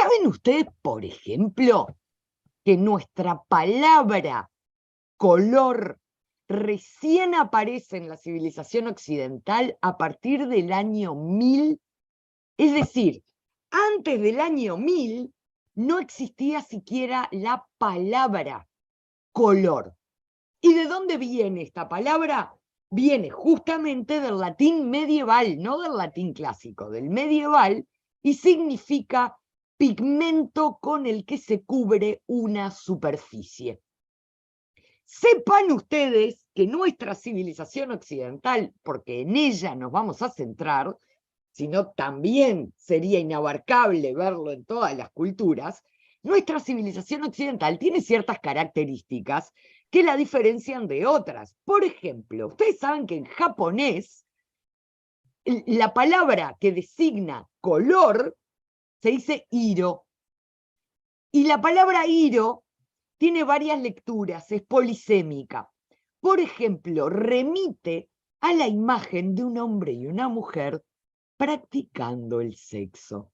¿Saben ustedes, por ejemplo, que nuestra palabra color recién aparece en la civilización occidental a partir del año 1000? Es decir, antes del año 1000 no existía siquiera la palabra color. ¿Y de dónde viene esta palabra? Viene justamente del latín medieval, no del latín clásico, del medieval, y significa pigmento con el que se cubre una superficie. Sepan ustedes que nuestra civilización occidental, porque en ella nos vamos a centrar, sino también sería inabarcable verlo en todas las culturas, nuestra civilización occidental tiene ciertas características que la diferencian de otras. Por ejemplo, ustedes saben que en japonés la palabra que designa color se dice iro. Y la palabra iro tiene varias lecturas, es polisémica. Por ejemplo, remite a la imagen de un hombre y una mujer practicando el sexo.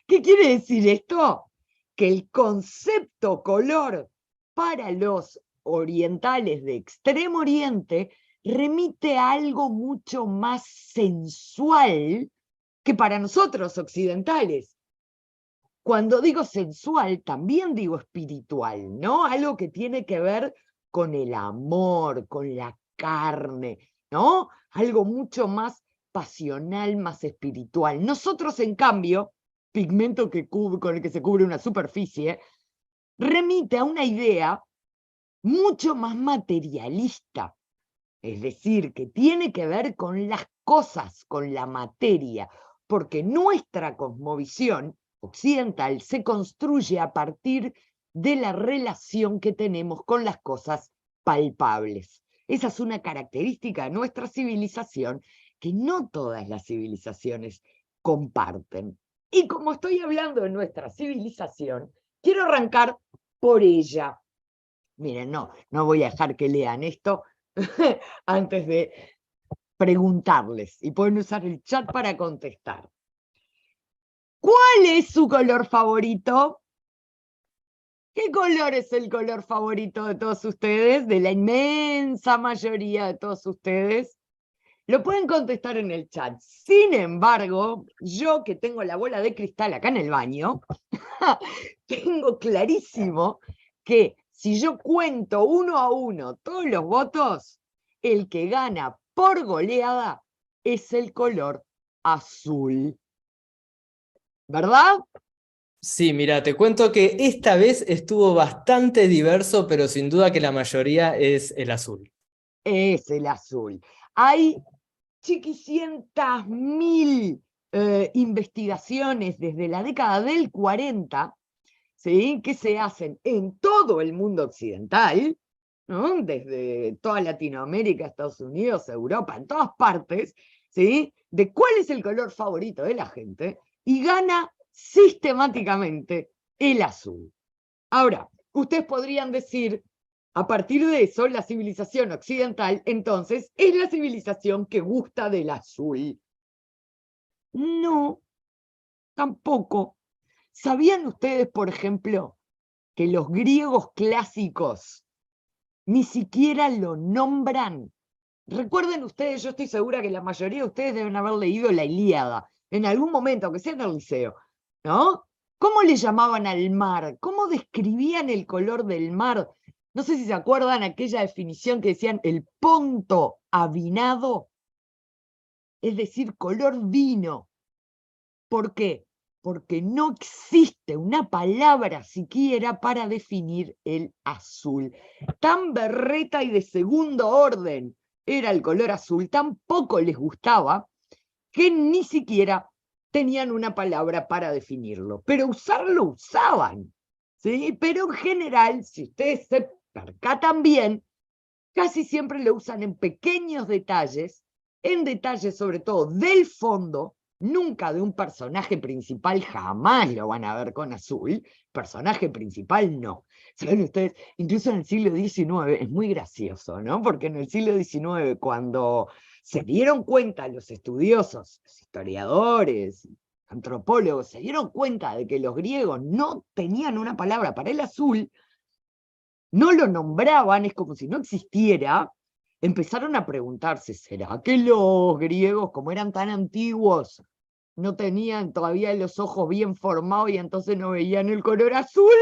¿Qué quiere decir esto? Que el concepto color para los orientales de Extremo Oriente remite a algo mucho más sensual que para nosotros occidentales. Cuando digo sensual, también digo espiritual, ¿no? Algo que tiene que ver con el amor, con la carne, ¿no? Algo mucho más pasional, más espiritual. Nosotros, en cambio, pigmento con el que se cubre una superficie, remite a una idea mucho más materialista, es decir, que tiene que ver con las cosas, con la materia, porque nuestra cosmovisión occidental se construye a partir de la relación que tenemos con las cosas palpables. Esa es una característica de nuestra civilización que no todas las civilizaciones comparten. Y como estoy hablando de nuestra civilización, quiero arrancar por ella. Miren, no voy a dejar que lean esto antes de preguntarles, y pueden usar el chat para contestar. ¿Cuál es su color favorito? ¿Qué color es el color favorito de todos ustedes? De la inmensa mayoría de todos ustedes. Lo pueden contestar en el chat. Sin embargo, yo que tengo la bola de cristal acá en el baño, tengo clarísimo que si yo cuento uno a uno todos los votos, el que gana por goleada es el color azul. ¿Verdad? Sí, mira, te cuento que esta vez estuvo bastante diverso, pero sin duda que la mayoría es el azul. Es el azul. Hay chiquicientas mil investigaciones desde la década del 40, ¿sí?, que se hacen en todo el mundo occidental, ¿no?, desde toda Latinoamérica, Estados Unidos, Europa, en todas partes, ¿sí?, de cuál es el color favorito de la gente, y gana sistemáticamente el azul. Ahora, ustedes podrían decir, a partir de eso, la civilización occidental, entonces, es la civilización que gusta del azul. No, tampoco. ¿Sabían ustedes, por ejemplo, que los griegos clásicos ni siquiera lo nombran? Recuerden ustedes, yo estoy segura que la mayoría de ustedes deben haber leído la Ilíada, en algún momento, aunque sea en el liceo, ¿no? ¿Cómo le llamaban al mar? ¿Cómo describían el color del mar? No sé si se acuerdan aquella definición que decían el ponto avinado, es decir, color vino. ¿Por qué? Porque no existe una palabra siquiera para definir el azul. Tan berreta y de segundo orden era el color azul, tan poco les gustaba, que ni siquiera tenían una palabra para definirlo. Pero usarlo usaban, ¿sí? Pero en general, si ustedes se percatan bien, casi siempre lo usan en pequeños detalles, en detalles sobre todo del fondo, nunca de un personaje principal, jamás lo van a ver con azul, personaje principal no. ¿Saben ustedes? Incluso en el siglo XIX, es muy gracioso, ¿no? Porque en el siglo XIX, cuando se dieron cuenta los estudiosos, los historiadores, antropólogos se dieron cuenta de que los griegos no tenían una palabra para el azul, no lo nombraban, es como si no existiera, empezaron a preguntarse, ¿será que los griegos, como eran tan antiguos, no tenían todavía los ojos bien formados y entonces no veían el color azul?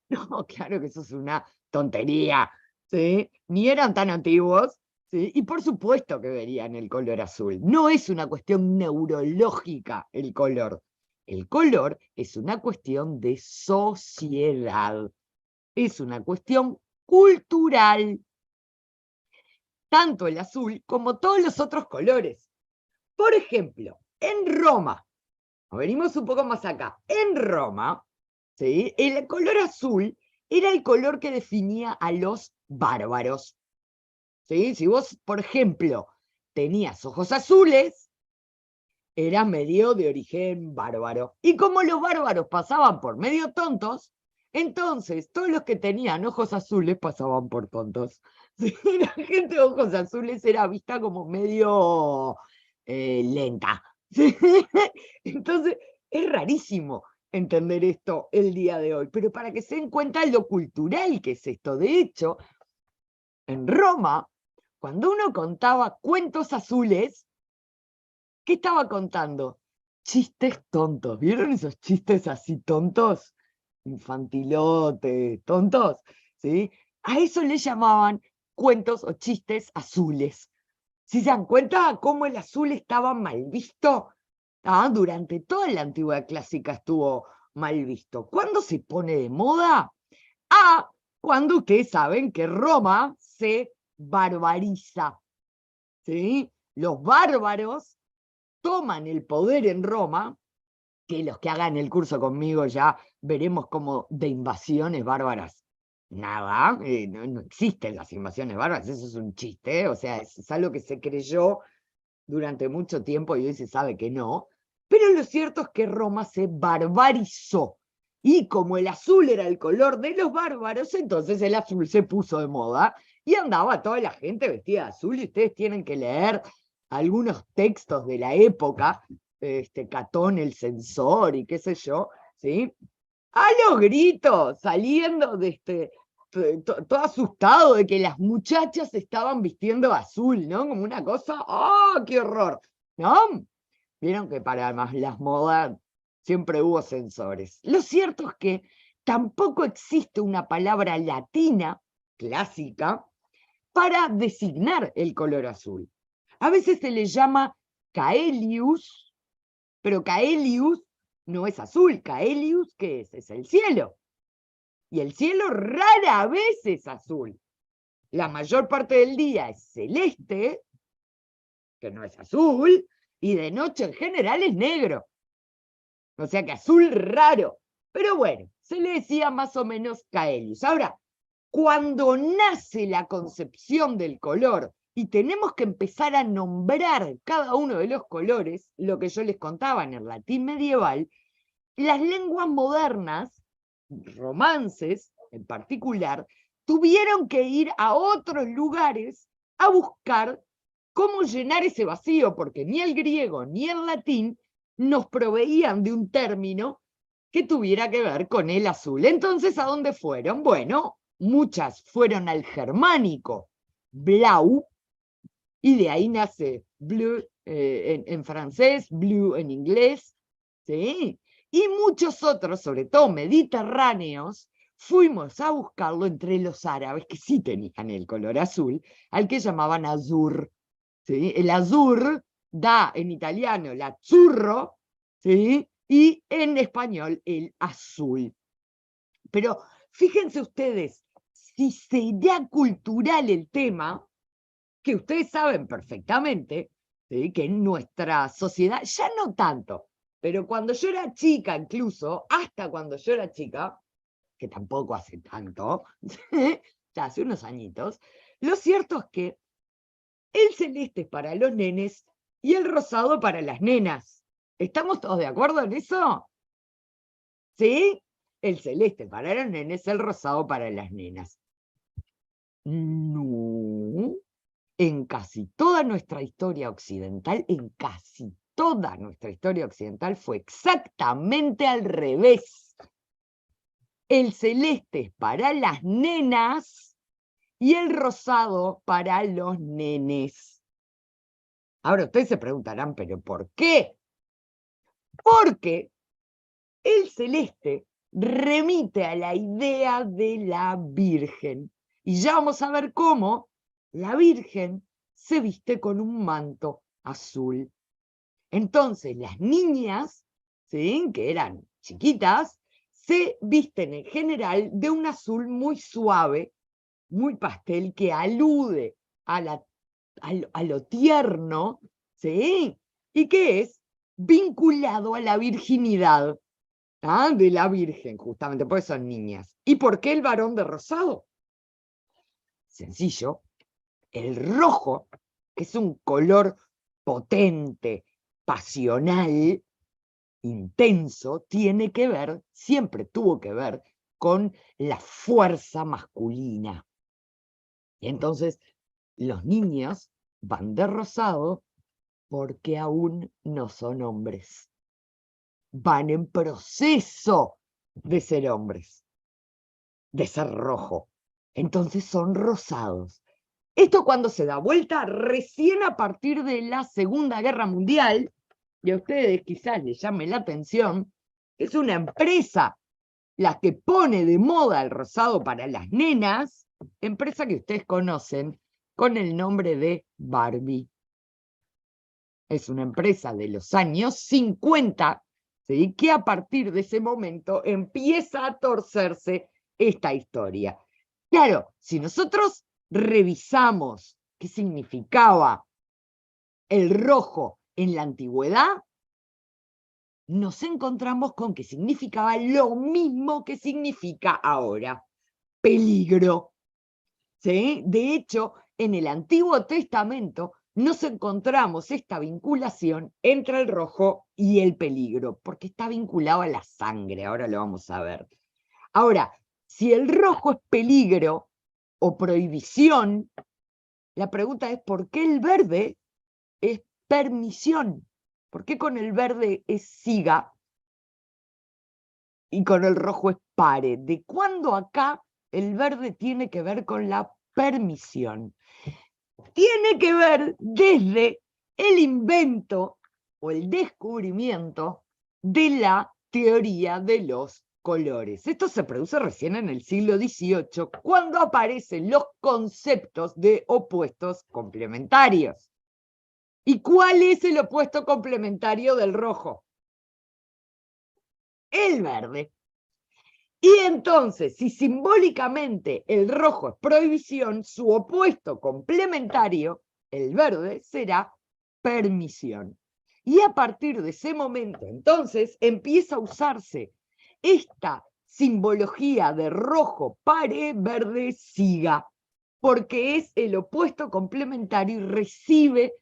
No, claro que eso es una tontería, ¿sí? Ni eran tan antiguos, ¿sí? Y por supuesto que verían el color azul. No es una cuestión neurológica el color. El color es una cuestión de sociedad. Es una cuestión cultural. Tanto el azul como todos los otros colores. Por ejemplo, en Roma, venimos un poco más acá, en Roma, ¿sí? El color azul era el color que definía a los bárbaros. ¿Sí? Si vos, por ejemplo, tenías ojos azules, eras medio de origen bárbaro. Y como los bárbaros pasaban por medio tontos, entonces todos los que tenían ojos azules pasaban por tontos. ¿Sí? La gente de ojos azules era vista como medio lenta. ¿Sí? Entonces, es rarísimo entender esto el día de hoy, pero para que se den cuenta lo cultural que es esto. De hecho, en Roma, cuando uno contaba cuentos azules, ¿qué estaba contando? Chistes tontos. ¿Vieron esos chistes así tontos? Infantilotes, tontos, ¿sí? A eso le llamaban cuentos o chistes azules. ¿Sí se dan cuenta cómo el azul estaba mal visto? Durante toda la antigüedad clásica estuvo mal visto. ¿Cuándo se pone de moda? Cuando ustedes saben que Roma se barbariza, ¿sí? Los bárbaros toman el poder en Roma, que los que hagan el curso conmigo ya veremos como de invasiones bárbaras. Nada, no existen las invasiones bárbaras, eso es un chiste, o sea, es algo que se creyó durante mucho tiempo y hoy se sabe que no, pero lo cierto es que Roma se barbarizó. Y como el azul era el color de los bárbaros, entonces el azul se puso de moda y andaba toda la gente vestida de azul, y ustedes tienen que leer algunos textos de la época, Catón el censor y qué sé yo, ¿sí? A los gritos, saliendo todo asustado de que las muchachas estaban vistiendo azul, ¿no? Como una cosa, ¡oh, qué horror! ¿No? Vieron que para las modas siempre hubo censores. Lo cierto es que tampoco existe una palabra latina clásica para designar el color azul. A veces se le llama caelius, pero caelius no es azul. Caelius, ¿qué es? Es el cielo. Y el cielo rara vez es azul. La mayor parte del día es celeste, que no es azul, y de noche en general es negro. O sea que azul raro. Pero bueno, se le decía más o menos caelius. Ahora, cuando nace la concepción del color y tenemos que empezar a nombrar cada uno de los colores, lo que yo les contaba en el latín medieval, las lenguas modernas, romances en particular, tuvieron que ir a otros lugares a buscar cómo llenar ese vacío, porque ni el griego ni el latín nos proveían de un término que tuviera que ver con el azul. Entonces, ¿a dónde fueron? Bueno, muchas fueron al germánico, blau, y de ahí nace bleu en francés, bleu en inglés, ¿sí? Y muchos otros, sobre todo mediterráneos, fuimos a buscarlo entre los árabes, que sí tenían el color azul, al que llamaban azur. ¿Sí? El azur da en italiano el azzurro, ¿sí? Y en español el azul. Pero fíjense ustedes, si será cultural el tema, que ustedes saben perfectamente, ¿sí? Que en nuestra sociedad, ya no tanto, pero cuando yo era chica incluso, hasta cuando yo era chica, que tampoco hace tanto, ya hace unos añitos, lo cierto es que el celeste es para los nenes y el rosado para las nenas. ¿Estamos todos de acuerdo en eso? ¿Sí? El celeste para los nenes, el rosado para las nenas. No. En casi toda nuestra historia occidental, en casi toda nuestra historia occidental fue exactamente al revés. El celeste es para las nenas y el rosado para los nenes. Ahora ustedes se preguntarán, ¿pero por qué? Porque el celeste remite a la idea de la Virgen. Y ya vamos a ver cómo la Virgen se viste con un manto azul. Entonces las niñas, ¿sí?, que eran chiquitas, se visten en general de un azul muy suave, muy pastel, que alude a lo tierno, ¿sí?, y que es vinculado a la virginidad, ¿ah?, de la Virgen, justamente, porque son niñas. ¿Y por qué el varón de rosado? Sencillo, el rojo, que es un color potente, pasional, intenso, tiene que ver, siempre tuvo que ver, con la fuerza masculina. Y entonces los niños van de rosado porque aún no son hombres. Van en proceso de ser hombres, de ser rojo. Entonces son rosados. Esto cuando se da vuelta recién a partir de la Segunda Guerra Mundial, y a ustedes quizás les llame la atención, es una empresa la que pone de moda el rosado para las nenas, empresa que ustedes conocen con el nombre de Barbie. Es una empresa de los años 50, ¿sí?, que a partir de ese momento empieza a torcerse esta historia. Claro, si nosotros revisamos qué significaba el rojo en la antigüedad, nos encontramos con que significaba lo mismo que significa ahora: peligro, ¿sí? De hecho, en el Antiguo Testamento nos encontramos esta vinculación entre el rojo y el peligro, porque está vinculado a la sangre, ahora lo vamos a ver. Ahora, si el rojo es peligro o prohibición, la pregunta es ¿por qué el verde es permisión? ¿Por qué con el verde es siga y con el rojo es pare? ¿De cuándo acá el verde tiene que ver con la permisión? Tiene que ver desde el invento o el descubrimiento de la teoría de los colores. Esto se produce recién en el siglo XVIII, cuando aparecen los conceptos de opuestos complementarios. ¿Y cuál es el opuesto complementario del rojo? El verde. Y entonces, si simbólicamente el rojo es prohibición, su opuesto complementario, el verde, será permisión. Y a partir de ese momento, entonces, empieza a usarse esta simbología de rojo pare, verde siga, porque es el opuesto complementario y recibe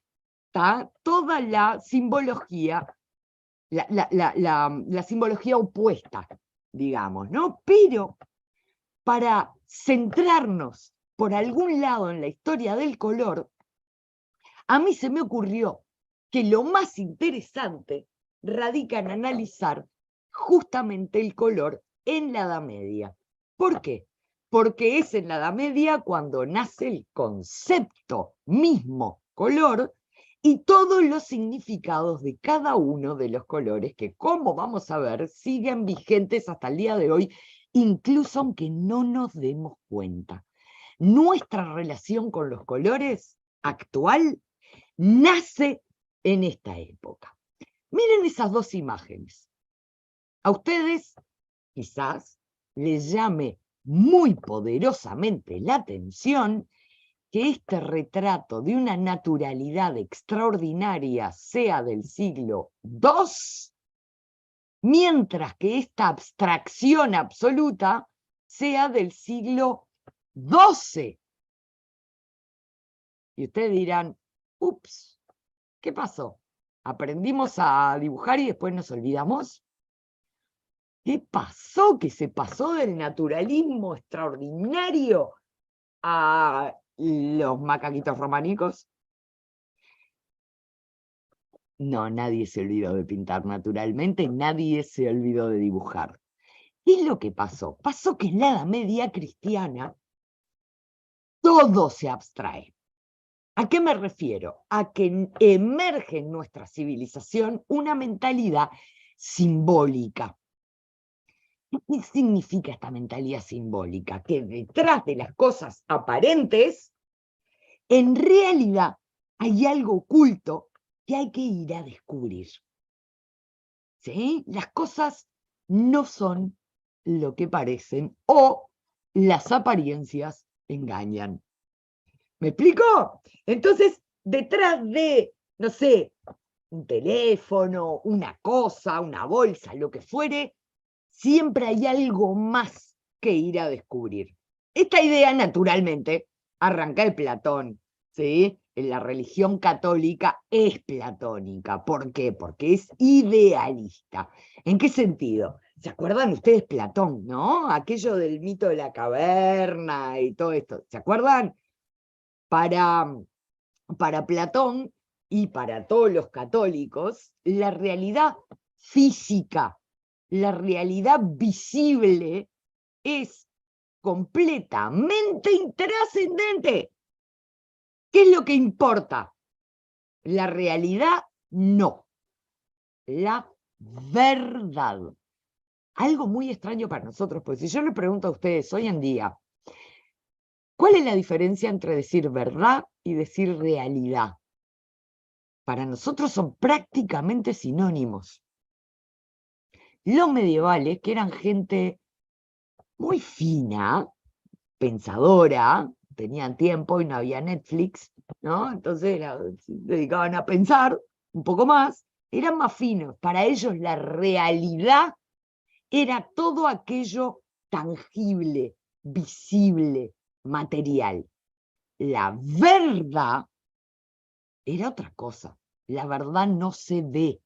toda la simbología, la simbología opuesta, digamos, ¿no? Pero para centrarnos por algún lado en la historia del color, a mí se me ocurrió que lo más interesante radica en analizar justamente el color en la Edad Media. ¿Por qué? Porque es en la Edad Media cuando nace el concepto mismo color y todos los significados de cada uno de los colores que, como vamos a ver, siguen vigentes hasta el día de hoy, incluso aunque no nos demos cuenta. Nuestra relación con los colores actual nace en esta época. Miren esas dos imágenes. A ustedes quizás les llame muy poderosamente la atención que este retrato de una naturalidad extraordinaria sea del siglo II, mientras que esta abstracción absoluta sea del siglo XII. Y ustedes dirán, ups, ¿qué pasó? ¿Aprendimos a dibujar y después nos olvidamos? ¿Qué pasó? Que se pasó del naturalismo extraordinario a los macaquitos románicos. No, nadie se olvidó de pintar naturalmente, nadie se olvidó de dibujar. ¿Qué es lo que pasó? Pasó que en la Edad Media cristiana todo se abstrae. ¿A qué me refiero? A que emerge en nuestra civilización una mentalidad simbólica. ¿Qué significa esta mentalidad simbólica? Que detrás de las cosas aparentes, en realidad hay algo oculto que hay que ir a descubrir. ¿Sí? Las cosas no son lo que parecen o las apariencias engañan. ¿Me explico? Entonces, detrás de, no sé, un teléfono, una cosa, una bolsa, lo que fuere, siempre hay algo más que ir a descubrir. Esta idea, naturalmente, arranca de Platón, ¿sí? En la religión católica es platónica. ¿Por qué? Porque es idealista. ¿En qué sentido? ¿Se acuerdan ustedes Platón, no? Aquello del mito de la caverna y todo esto. ¿Se acuerdan? Para Platón y para todos los católicos, la realidad física, la realidad visible es completamente intrascendente. ¿Qué es lo que importa? La realidad no. La verdad. Algo muy extraño para nosotros, porque si yo le pregunto a ustedes hoy en día, ¿cuál es la diferencia entre decir verdad y decir realidad? Para nosotros son prácticamente sinónimos. Los medievales, que eran gente muy fina, pensadora, tenían tiempo y no había Netflix, ¿no? Entonces se dedicaban a pensar un poco más, eran más finos. Para ellos la realidad era todo aquello tangible, visible, material. La verdad era otra cosa. La verdad no se ve.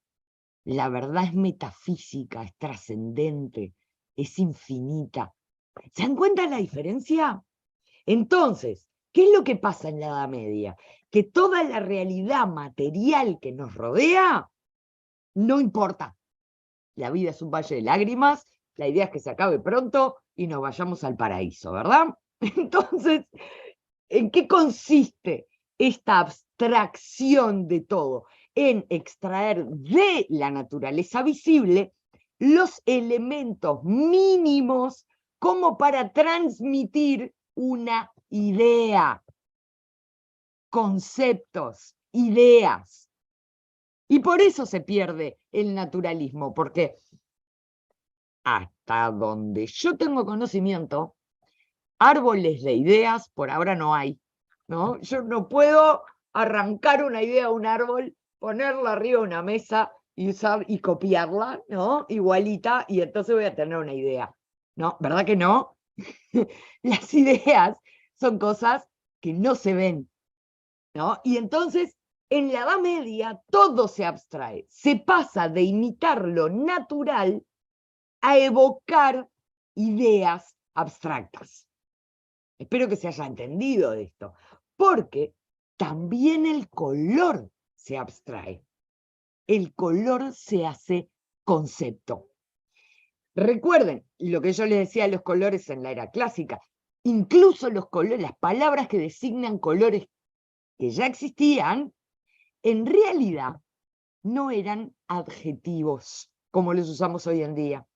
La verdad es metafísica, es trascendente, es infinita. ¿Se dan cuenta la diferencia? Entonces, ¿qué es lo que pasa en la Edad Media? Que toda la realidad material que nos rodea no importa. La vida es un valle de lágrimas, la idea es que se acabe pronto y nos vayamos al paraíso, ¿verdad? Entonces, ¿en qué consiste esta abstracción de todo? En extraer de la naturaleza visible los elementos mínimos como para transmitir una idea, conceptos, ideas. Y por eso se pierde el naturalismo, porque hasta donde yo tengo conocimiento, árboles de ideas por ahora no hay, ¿no? Yo no puedo arrancar una idea a un árbol, ponerla arriba de una mesa y usar y copiarla, ¿no? Igualita, y entonces voy a tener una idea. ¿No? ¿Verdad que no? Las ideas son cosas que no se ven, ¿no? Y entonces, en la Edad Media, todo se abstrae. Se pasa de imitar lo natural a evocar ideas abstractas. Espero que se haya entendido de esto, porque también el color se abstrae. El color se hace concepto. Recuerden lo que yo les decía de los colores en la era clásica. Incluso los colores, las palabras que designan colores que ya existían, en realidad no eran adjetivos como los usamos hoy en día.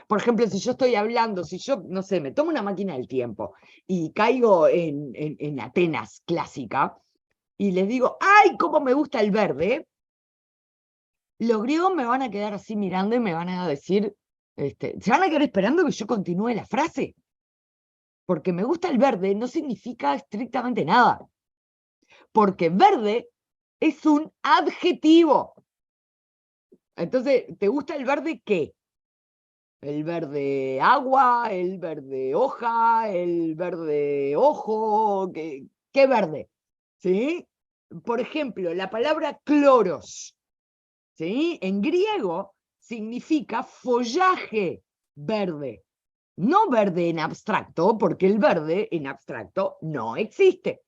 Por ejemplo, si yo estoy hablando, si yo, no sé, me tomo una máquina del tiempo y caigo en Atenas clásica y les digo, ¡ay, cómo me gusta el verde! Los griegos me van a quedar así mirando y me van a decir, se van a quedar esperando que yo continúe la frase. Porque me gusta el verde no significa estrictamente nada. Porque verde es un adjetivo. Entonces, ¿te gusta el verde qué? El verde agua, el verde hoja, el verde ojo, ¿qué verde? ¿Sí? Por ejemplo, la palabra cloros, ¿sí? En griego significa follaje verde, no verde en abstracto, porque el verde en abstracto no existe.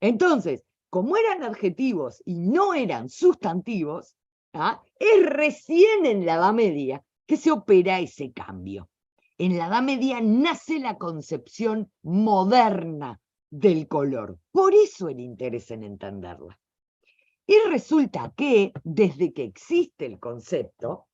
Entonces, como eran adjetivos y no eran sustantivos, ¿ah? Es recién en la Edad Media que se opera ese cambio. En la Edad Media nace la concepción moderna del color. Por eso el interés en entenderla. Y resulta que desde que existe el concepto,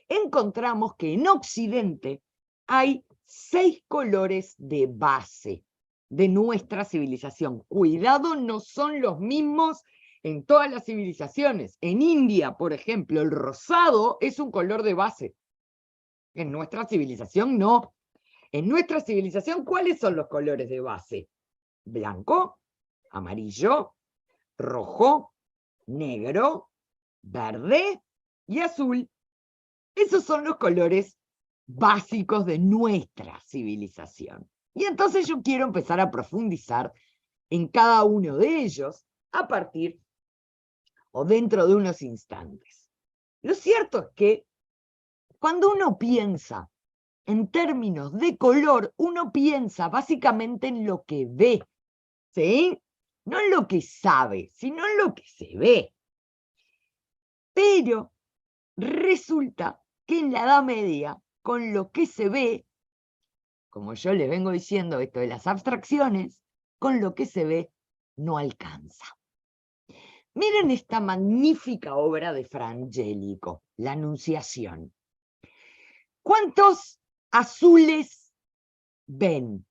encontramos que en Occidente hay 6 colores de base de nuestra civilización. Cuidado, no son los mismos en todas las civilizaciones. En India, por ejemplo, el rosado es un color de base. En nuestra civilización no. En nuestra civilización, ¿cuáles son los colores de base? Blanco, amarillo, rojo, negro, verde y azul. Esos son los colores básicos de nuestra civilización. Y entonces yo quiero empezar a profundizar en cada uno de ellos a partir o dentro de unos instantes. Lo cierto es que cuando uno piensa en términos de color, uno piensa básicamente en lo que ve, ¿sí? No en lo que sabe, sino en lo que se ve. Pero resulta que en la Edad Media, con lo que se ve, como yo les vengo diciendo esto de las abstracciones, con lo que se ve no alcanza. Miren esta magnífica obra de Fra Angelico, La Anunciación. ¿Cuántos azules ven?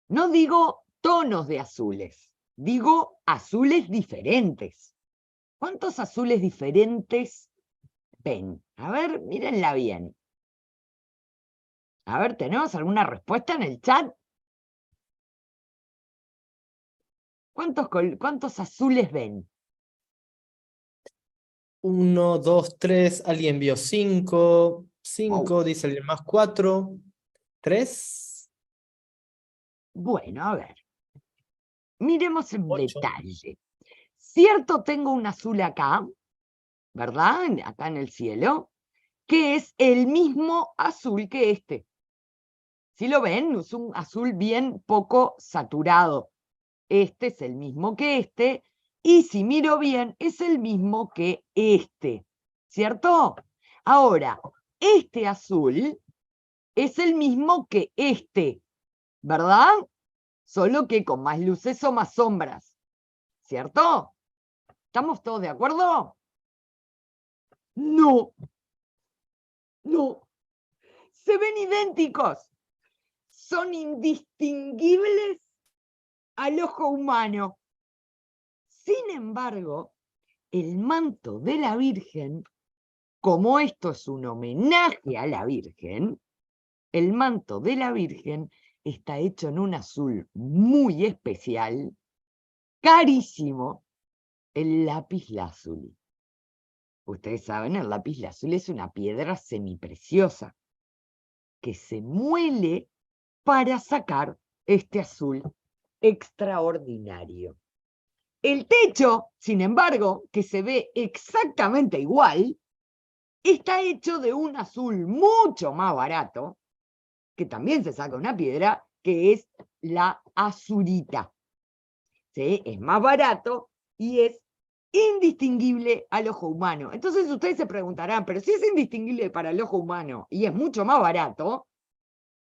No digo tonos de azules, digo azules diferentes. ¿Cuántos azules diferentes ven? A ver, mírenla bien. A ver, ¿tenemos alguna respuesta en el chat? ¿Cuántos azules ven? 1, 2, 3, alguien vio 5, 5, Wow. dice alguien más 4, 3, Bueno, a ver, miremos en 8. detalle. Cierto, tengo un azul acá, ¿verdad? Acá en el cielo, que es el mismo azul que este. Si lo ven, es un azul bien poco saturado. Este es el mismo que este, y si miro bien, es el mismo que este, ¿cierto? Ahora, este azul es el mismo que este, ¿verdad? Solo que con más luces o más sombras, ¿cierto? ¿Estamos todos de acuerdo? No, no. Se ven idénticos. Son indistinguibles al ojo humano. Sin embargo, el manto de la Virgen, como esto es un homenaje a la Virgen, el manto de la Virgen está hecho en un azul muy especial, carísimo, el lapislázuli. Ustedes saben, el lapislázuli es una piedra semipreciosa que se muele para sacar este azul extraordinario. El techo, sin embargo, que se ve exactamente igual, está hecho de un azul mucho más barato, que también se saca una piedra, que es la azurita. ¿Sí? Es más barato y es indistinguible al ojo humano. Entonces ustedes se preguntarán, pero si es indistinguible para el ojo humano y es mucho más barato,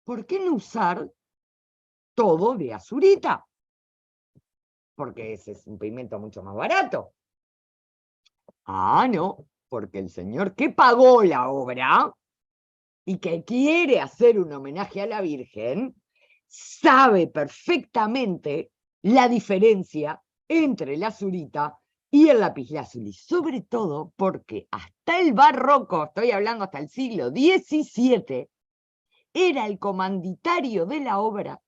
¿por qué no usar todo de azurita? Porque ese es un pigmento mucho más barato. Ah, no, porque el señor que pagó la obra y que quiere hacer un homenaje a la Virgen, sabe perfectamente la diferencia entre la azurita y el lapislázuli, sobre todo porque hasta el barroco, estoy hablando hasta el siglo XVII, era el comanditario de la obra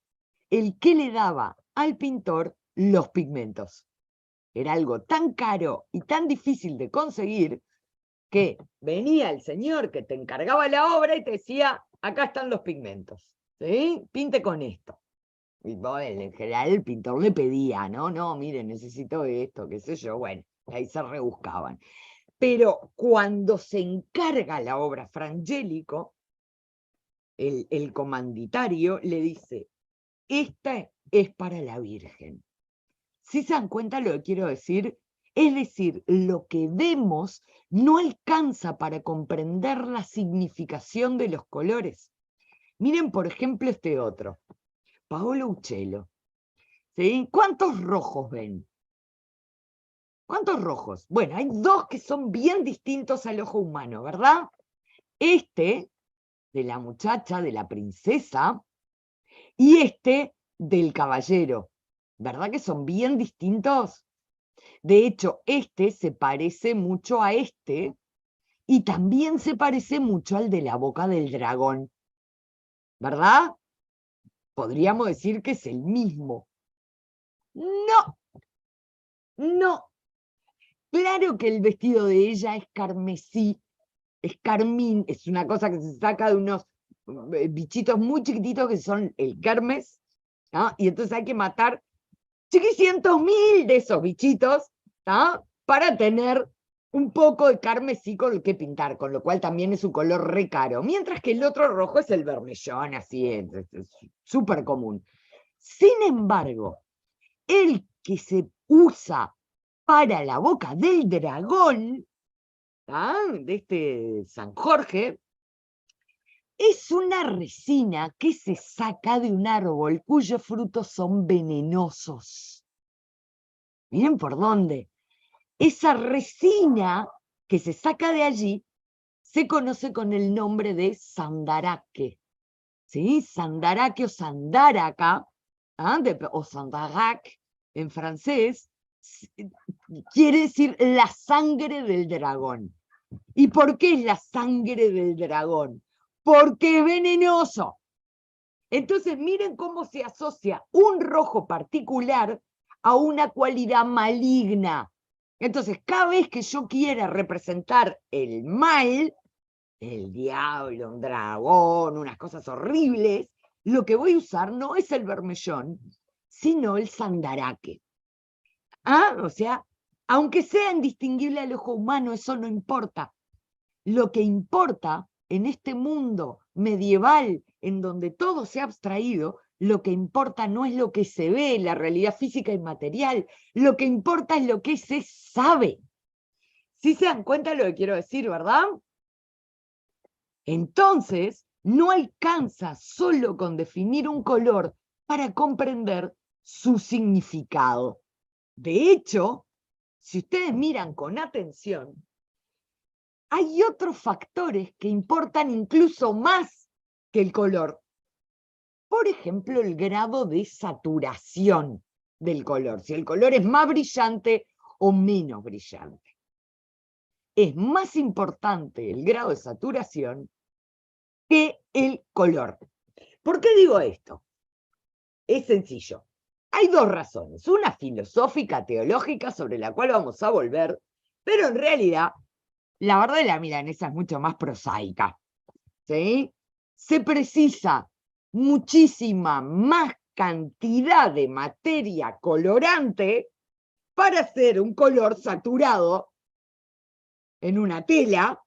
el que le daba al pintor los pigmentos. Era algo tan caro y tan difícil de conseguir que venía el señor que te encargaba la obra y te decía, acá están los pigmentos, ¿sí? Pinte con esto. Y bueno, en general el pintor le pedía, no, mire, necesito esto, qué sé yo, bueno, ahí se rebuscaban. Pero cuando se encarga la obra Fra Angelico, el comanditario le dice, esta es para la Virgen. Si se dan cuenta lo que quiero decir, Es decir, lo que vemos no alcanza para comprender la significación de los colores. Miren, por ejemplo, este otro, Paolo Uccello. ¿Sí? ¿Cuántos rojos ven? ¿Cuántos rojos? Bueno, hay dos que son bien distintos al ojo humano, ¿verdad? Este, de la muchacha, de la princesa, y este, del caballero. ¿Verdad que son bien distintos? De hecho, este se parece mucho a este, y también se parece mucho al de la boca del dragón. ¿Verdad? Podríamos decir que es el mismo. No, no. Claro que el vestido de ella es carmesí, es carmín, es una cosa que se saca de unos bichitos muy chiquititos que son el kermes, ¿no? Y entonces hay que matar chiquicientos mil de esos bichitos, ¿no? Para tener un poco de carmesí con el que pintar, con lo cual también es un color re caro. Mientras que el otro rojo es el vermellón, así es súper común. Sin embargo, el que se usa para la boca del dragón, de este San Jorge, es una resina que se saca de un árbol cuyos frutos son venenosos. Miren por dónde. Esa resina que se saca de allí se conoce con el nombre de sandaraque. ¿Sí? Sandaraque o sandaraca, o sandarac en francés, quiere decir la sangre del dragón. ¿Y por qué es la sangre del dragón? Porque es venenoso. Entonces miren cómo se asocia un rojo particular a una cualidad maligna. Entonces cada vez que yo quiera representar el mal, el diablo, un dragón, unas cosas horribles, lo que voy a usar no es el vermellón, sino el sandaraque. O sea, aunque sea indistinguible al ojo humano, eso no importa. Lo que importa en este mundo medieval, en donde todo se ha abstraído, lo que importa no es lo que se ve, la realidad física y material, lo que importa es lo que se sabe. ¿Sí se dan cuenta de lo que quiero decir, verdad? Entonces, no alcanza solo con definir un color para comprender su significado. De hecho, si ustedes miran con atención, hay otros factores que importan incluso más que el color. Por ejemplo, el grado de saturación del color, si el color es más brillante o menos brillante. Es más importante el grado de saturación que el color. ¿Por qué digo esto? Es sencillo. Hay dos razones, una filosófica, teológica, sobre la cual vamos a volver, pero en realidad la verdad de la milanesa es mucho más prosaica. ¿Sí? Se precisa muchísima más cantidad de materia colorante para hacer un color saturado en una tela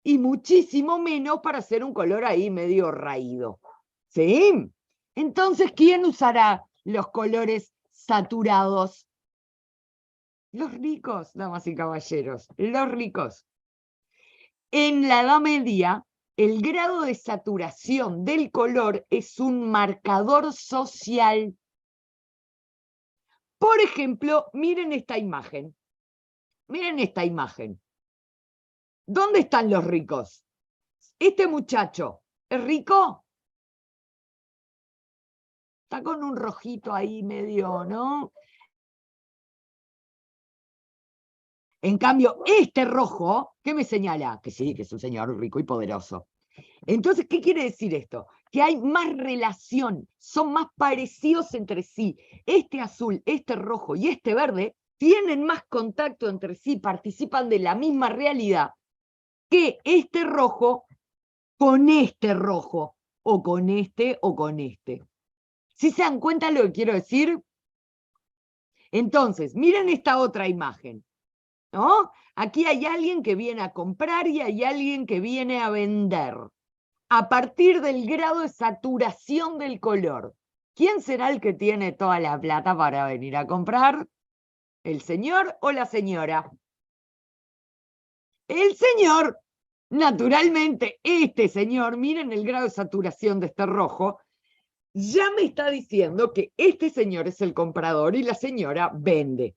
y muchísimo menos para hacer un color ahí medio raído. ¿Sí? Entonces, ¿quién usará los colores saturados? Los ricos, damas y caballeros, los ricos. En la Edad Media, el grado de saturación del color es un marcador social. Por ejemplo, miren esta imagen. Miren esta imagen. ¿Dónde están los ricos? Este muchacho, ¿es rico? Está con un rojito ahí medio, ¿no? En cambio, este rojo, ¿qué me señala? Que sí, que es un señor rico y poderoso. Entonces, ¿qué quiere decir esto? Que hay más relación, son más parecidos entre sí. Este azul, este rojo y este verde tienen más contacto entre sí, participan de la misma realidad que este rojo con este rojo, o con este o con este. ¿Sí se dan cuenta lo que quiero decir? Entonces, miren esta otra imagen, ¿no? Aquí hay alguien que viene a comprar y hay alguien que viene a vender. A partir del grado de saturación del color, ¿quién será el que tiene toda la plata para venir a comprar? ¿El señor o la señora? El señor, naturalmente, este señor, miren el grado de saturación de este rojo, ya me está diciendo que este señor es el comprador y la señora vende.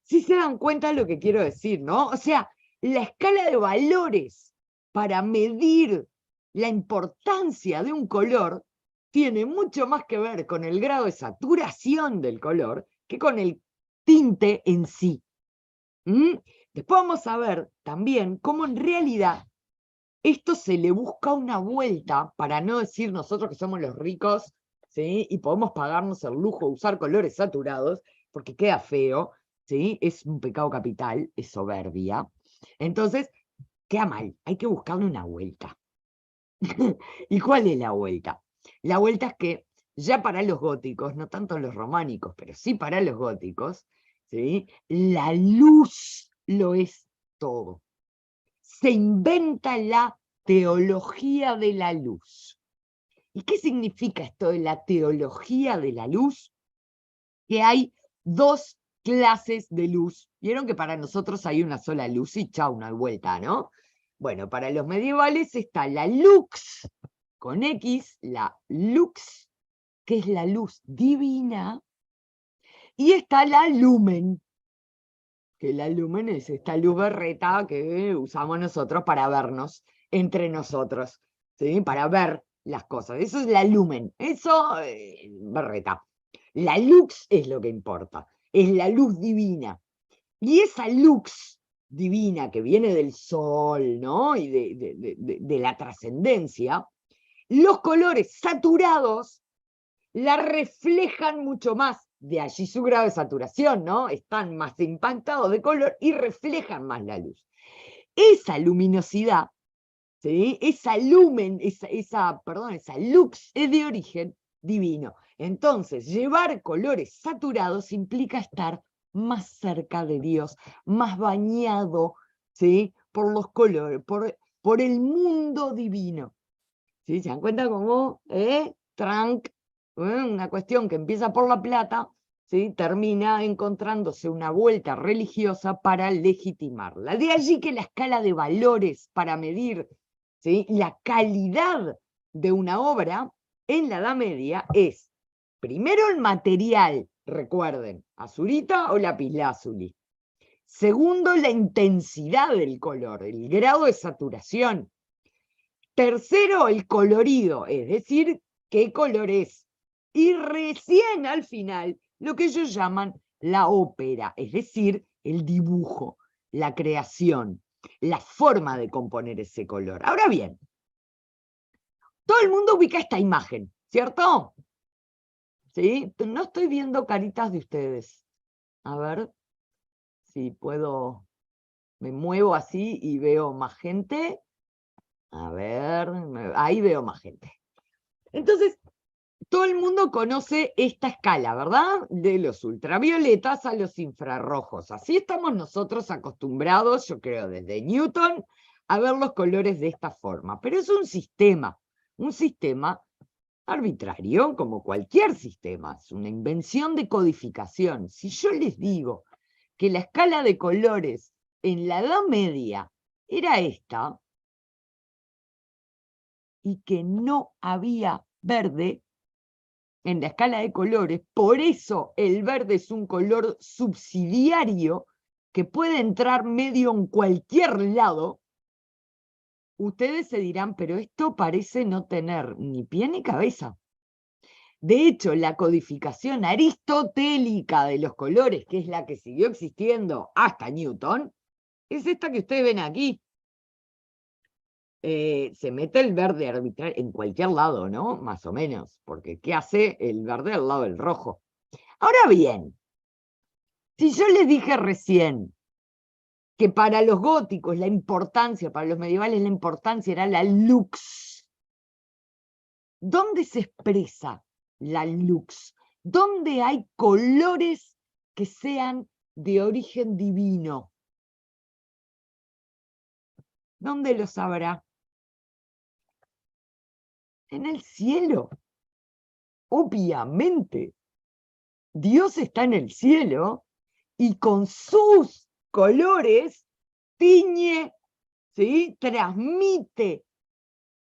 Si se dan cuenta de lo que quiero decir, ¿no? O sea, la escala de valores para medir la importancia de un color tiene mucho más que ver con el grado de saturación del color que con el tinte en sí. Después vamos a ver también cómo en realidad esto se le busca una vuelta, para no decir nosotros que somos los ricos, ¿sí? Y podemos pagarnos el lujo de usar colores saturados, porque queda feo, ¿sí? Es un pecado capital, es soberbia. Entonces, queda mal, hay que buscarle una vuelta. ¿Y cuál es la vuelta? La vuelta es que ya para los góticos, no tanto los románicos, pero sí para los góticos, ¿sí? La luz lo es todo. Se inventa la teología de la luz. ¿Y qué significa esto de la teología de la luz? Que hay dos clases de luz. Vieron que para nosotros hay una sola luz y chau, no hay vuelta, ¿no? Bueno, para los medievales está la lux, con X, la lux, que es la luz divina, y está la lumen, que la lumen es esta luz berreta que usamos nosotros para vernos entre nosotros, ¿sí? Para ver las cosas. Eso es la lumen, eso, berreta. La lux es lo que importa, es la luz divina. Y esa lux divina que viene del sol, ¿no? Y de la trascendencia, los colores saturados la reflejan mucho más. De allí su grado de saturación, ¿no? Están más impactados de color y reflejan más la luz. Esa luminosidad, ¿sí? Esa lumen, esa lux es de origen divino. Entonces, llevar colores saturados implica estar más cerca de Dios, más bañado, ¿sí? Por los colores, por el mundo divino. ¿Sí? ¿Se dan cuenta cómo, una cuestión que empieza por la plata, ¿sí? Termina encontrándose una vuelta religiosa para legitimarla? De allí que la escala de valores para medir, ¿sí? La calidad de una obra en la Edad Media es, primero, el material, recuerden, azurita o lapislázuli. Segundo, la intensidad del color, el grado de saturación. Tercero, el colorido, es decir, qué color es. Y recién al final, lo que ellos llaman la ópera, es decir, el dibujo, la creación, la forma de componer ese color. Ahora bien, todo el mundo ubica esta imagen, ¿cierto? ¿Sí? No estoy viendo caritas de ustedes. A ver si puedo, me muevo así y veo más gente. A ver, ahí veo más gente. Entonces, todo el mundo conoce esta escala, ¿verdad? De los ultravioletas a los infrarrojos. Así estamos nosotros acostumbrados, yo creo, desde Newton, a ver los colores de esta forma. Pero es un sistema arbitrario, como cualquier sistema. Es una invención de codificación. Si yo les digo que la escala de colores en la Edad Media era esta, y que no había verde en la escala de colores, por eso el verde es un color subsidiario que puede entrar medio en cualquier lado, ustedes se dirán, pero esto parece no tener ni pie ni cabeza. De hecho, la codificación aristotélica de los colores, que es la que siguió existiendo hasta Newton, es esta que ustedes ven aquí. Se mete el verde arbitral en cualquier lado, ¿no? Más o menos, porque ¿qué hace el verde al lado del rojo? Ahora bien, si yo les dije recién que para los góticos la importancia, para los medievales la importancia era la lux, ¿dónde se expresa la lux? ¿Dónde hay colores que sean de origen divino? ¿Dónde los habrá? En el cielo. Obviamente. Dios está en el cielo y con sus colores tiñe, ¿sí? Transmite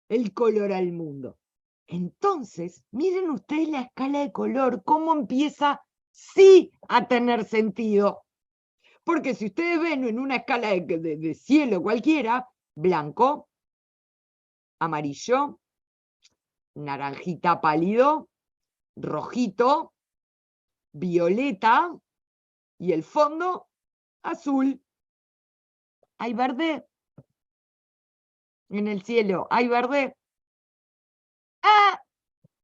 el color al mundo. Entonces, miren ustedes la escala de color, cómo empieza sí a tener sentido. Porque si ustedes ven en una escala de cielo cualquiera, blanco, amarillo, naranjita pálido, rojito, violeta y el fondo azul. ¿Hay verde? En el cielo, ¿hay verde? Ah,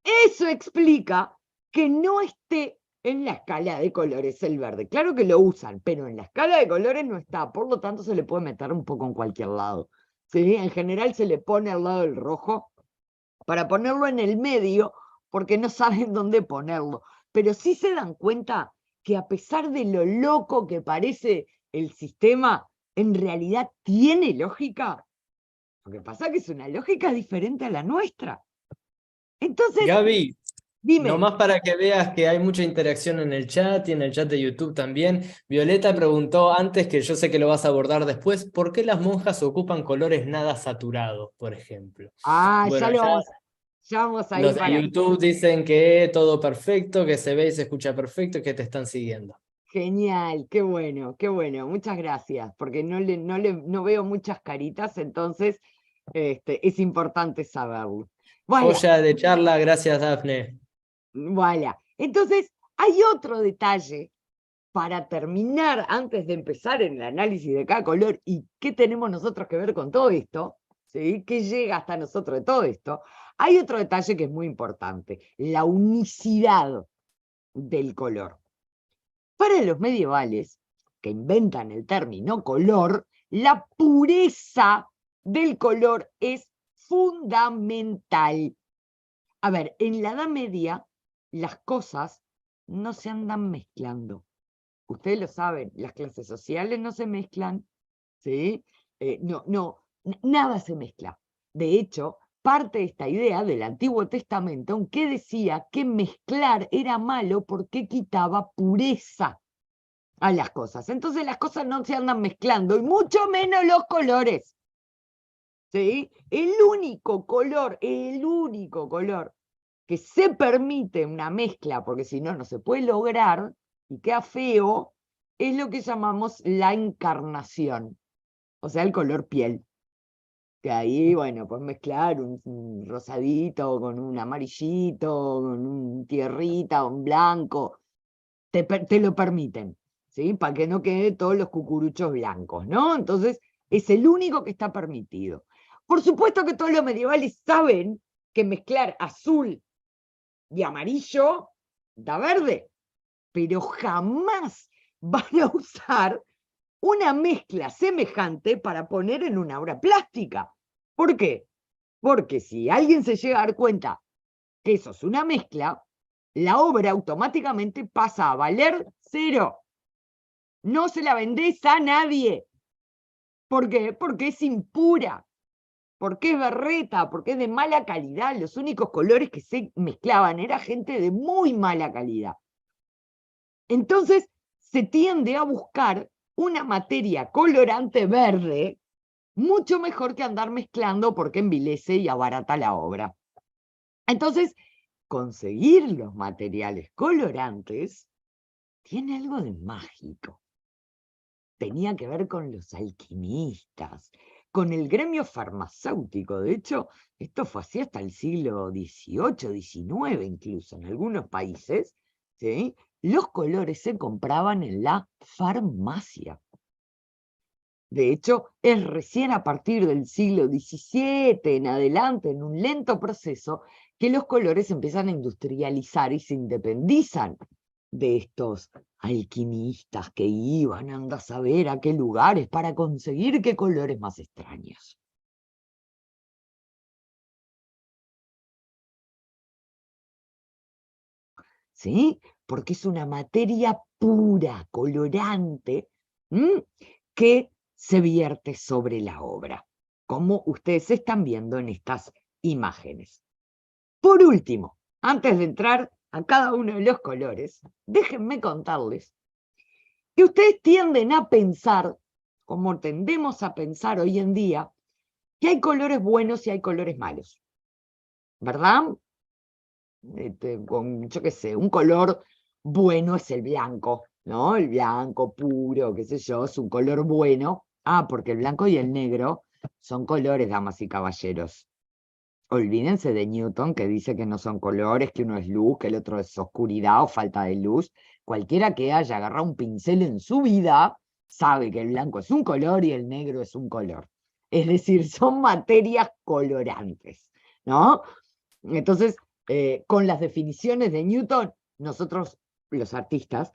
eso explica que no esté en la escala de colores el verde. Claro que lo usan, pero en la escala de colores no está, por lo tanto se le puede meter un poco en cualquier lado. ¿Sí? En general se le pone al lado del rojo para ponerlo en el medio, porque no saben dónde ponerlo. Pero sí se dan cuenta que a pesar de lo loco que parece el sistema, en realidad tiene lógica. Lo que pasa es que es una lógica diferente a la nuestra. Entonces, Gaby, dime. nomás para que veas que hay mucha interacción en el chat y en el chat de YouTube también. Violeta preguntó antes, que yo sé que lo vas a abordar después, ¿por qué las monjas ocupan colores nada saturados, por ejemplo? Ah, Bueno, ya vamos a ir los de para. YouTube dicen que todo perfecto, que se ve y se escucha perfecto y que te están siguiendo. Genial, qué bueno, muchas gracias, porque no veo muchas caritas, entonces es importante saberlo. Bueno, Joya de charla, gracias Dafne. voilà. Entonces, hay otro detalle para terminar, antes de empezar en el análisis de cada color y qué tenemos nosotros que ver con todo esto, ¿sí? ¿Qué llega hasta nosotros de todo esto? Hay otro detalle que es muy importante, la unicidad del color. Para los medievales, que inventan el término color, la pureza del color es fundamental. A ver, en la Edad Media las cosas no se andan mezclando. Ustedes lo saben, las clases sociales no se mezclan, ¿sí? Nada se mezcla. De hecho, parte de esta idea del Antiguo Testamento, aunque decía que mezclar era malo porque quitaba pureza a las cosas. Entonces las cosas no se andan mezclando, y mucho menos los colores. ¿Sí? El único color que se permite una mezcla, porque si no, no se puede lograr, y queda feo, es lo que llamamos la encarnación, o sea, el color piel. Que ahí, bueno, puedes mezclar un rosadito con un amarillito, con un tierrita, un blanco, te lo permiten, ¿sí? Para que no quede todos los cucuruchos blancos, ¿no? Entonces, es el único que está permitido. Por supuesto que todos los medievales saben que mezclar azul y amarillo da verde, pero jamás van a usar una mezcla semejante para poner en una obra plástica. ¿Por qué? Porque si alguien se llega a dar cuenta que eso es una mezcla, la obra automáticamente pasa a valer 0. No se la vendés a nadie. ¿Por qué? Porque es impura, porque es berreta, porque es de mala calidad. Los únicos colores que se mezclaban era gente de muy mala calidad. Entonces se tiende a buscar una materia colorante verde mucho mejor que andar mezclando, porque envilece y abarata la obra. Entonces, conseguir los materiales colorantes tiene algo de mágico. Tenía que ver con los alquimistas, con el gremio farmacéutico. De hecho, esto fue así hasta el siglo XVIII, XIX incluso, en algunos países, ¿sí? Los colores se compraban en la farmacia. De hecho, es recién a partir del siglo XVII en adelante, en un lento proceso, que los colores empiezan a industrializar y se independizan de estos alquimistas que iban, anda a saber a qué lugares para conseguir qué colores más extraños. ¿Sí? Porque es una materia pura, colorante, que se vierte sobre la obra, como ustedes están viendo en estas imágenes. Por último, antes de entrar a cada uno de los colores, déjenme contarles que ustedes tienden a pensar, como tendemos a pensar hoy en día, que hay colores buenos y hay colores malos, ¿verdad? Yo qué sé, un color bueno es el blanco, ¿no? El blanco puro, qué sé yo, es un color bueno. Ah, porque el blanco y el negro son colores, damas y caballeros. Olvídense de Newton, que dice que no son colores, que uno es luz, que el otro es oscuridad o falta de luz. Cualquiera que haya agarrado un pincel en su vida sabe que el blanco es un color y el negro es un color. Es decir, son materias colorantes, ¿no? Entonces, con las definiciones de Newton, nosotros, los artistas,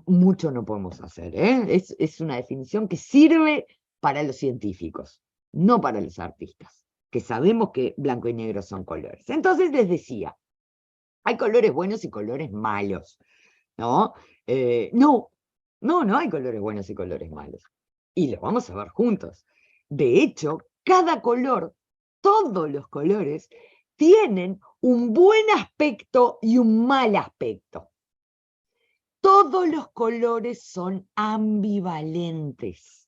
mucho no podemos hacer, ¿eh? Es una definición que sirve para los científicos, no para los artistas, que sabemos que blanco y negro son colores. Entonces les decía, hay colores buenos y colores malos, ¿no? No hay colores buenos y colores malos. Y los vamos a ver juntos. De hecho, cada color, todos los colores, tienen un buen aspecto y un mal aspecto. Todos los colores son ambivalentes.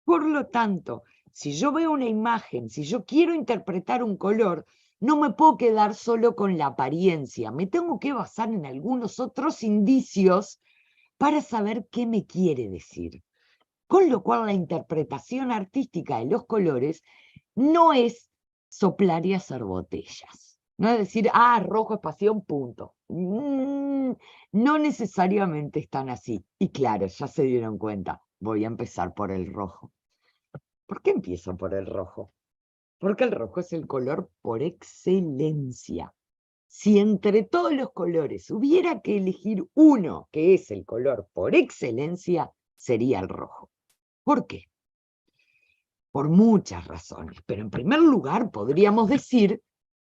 Por lo tanto, si yo veo una imagen, si yo quiero interpretar un color, no me puedo quedar solo con la apariencia. Me tengo que basar en algunos otros indicios para saber qué me quiere decir. Con lo cual, la interpretación artística de los colores no es soplar y hacer botellas. No es decir, rojo es pasión, punto. No necesariamente están así. Y claro, ya se dieron cuenta, voy a empezar por el rojo. ¿Por qué empiezo por el rojo? Porque el rojo es el color por excelencia. Si entre todos los colores hubiera que elegir uno que es el color por excelencia, sería el rojo. ¿Por qué? Por muchas razones, pero en primer lugar podríamos decir